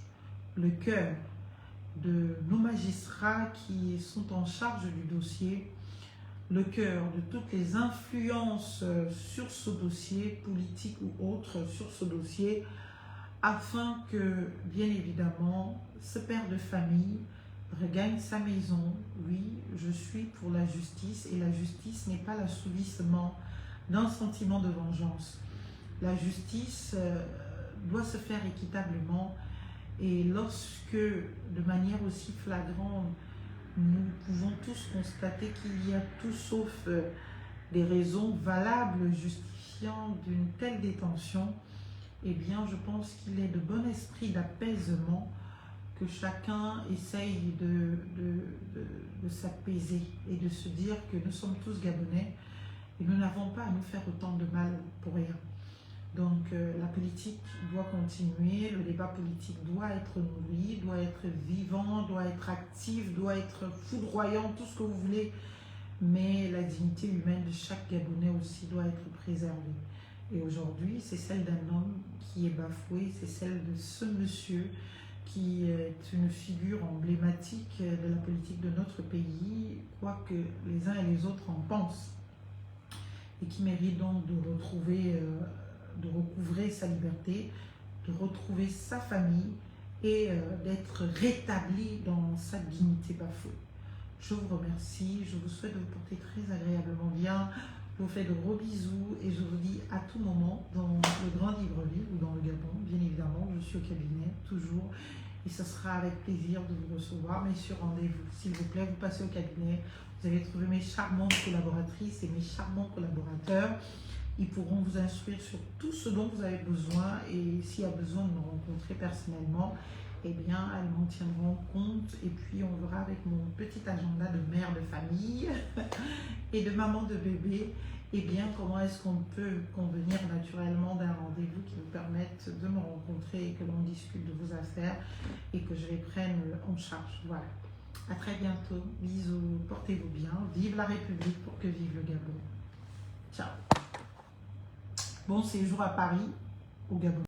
le cœur de nos magistrats qui sont en charge du dossier, le cœur de toutes les influences sur ce dossier, politique ou autre, sur ce dossier, afin que, bien évidemment, ce père de famille regagne sa maison. Oui, je suis pour la justice, et la justice n'est pas l'assouvissement d'un sentiment de vengeance. La justice doit se faire équitablement, et lorsque, de manière aussi flagrante, nous pouvons tous constater qu'il y a tout sauf des raisons valables justifiant d'une telle détention, eh bien, je pense qu'il est de bon esprit d'apaisement que chacun essaye de s'apaiser et de se dire que nous sommes tous Gabonais et nous n'avons pas à nous faire autant de mal pour rien. Donc la politique doit continuer, le débat politique doit être nourri, doit être vivant, doit être actif, doit être foudroyant, tout ce que vous voulez, mais la dignité humaine de chaque Gabonais aussi doit être préservée. Et aujourd'hui, c'est celle d'un homme qui est bafoué, c'est celle de ce monsieur qui est une figure emblématique de la politique de notre pays, quoi que les uns et les autres en pensent, et qui mérite donc de recouvrer sa liberté, de retrouver sa famille et d'être rétabli dans sa dignité bafouée. Je vous remercie, je vous souhaite de vous porter très agréablement bien. Je vous fais de gros bisous et je vous dis à tout moment dans le Grand Libreville ou dans le Gabon, bien évidemment, je suis au cabinet toujours et ce sera avec plaisir de vous recevoir, mais sur rendez-vous. S'il vous plaît, vous passez au cabinet, vous allez trouver mes charmantes collaboratrices et mes charmants collaborateurs. Ils pourront vous instruire sur tout ce dont vous avez besoin et s'il y a besoin de me rencontrer personnellement, eh bien, elles m'en tiendront compte et puis on verra avec mon petit agenda de mère de famille et de maman de bébé, eh bien, comment est-ce qu'on peut convenir naturellement d'un rendez-vous qui nous permette de me rencontrer et que l'on discute de vos affaires et que je les prenne en charge. Voilà. À très bientôt. Bisous. Portez-vous bien. Vive la République pour que vive le Gabon. Ciao. Bon séjour à Paris, au Gabon.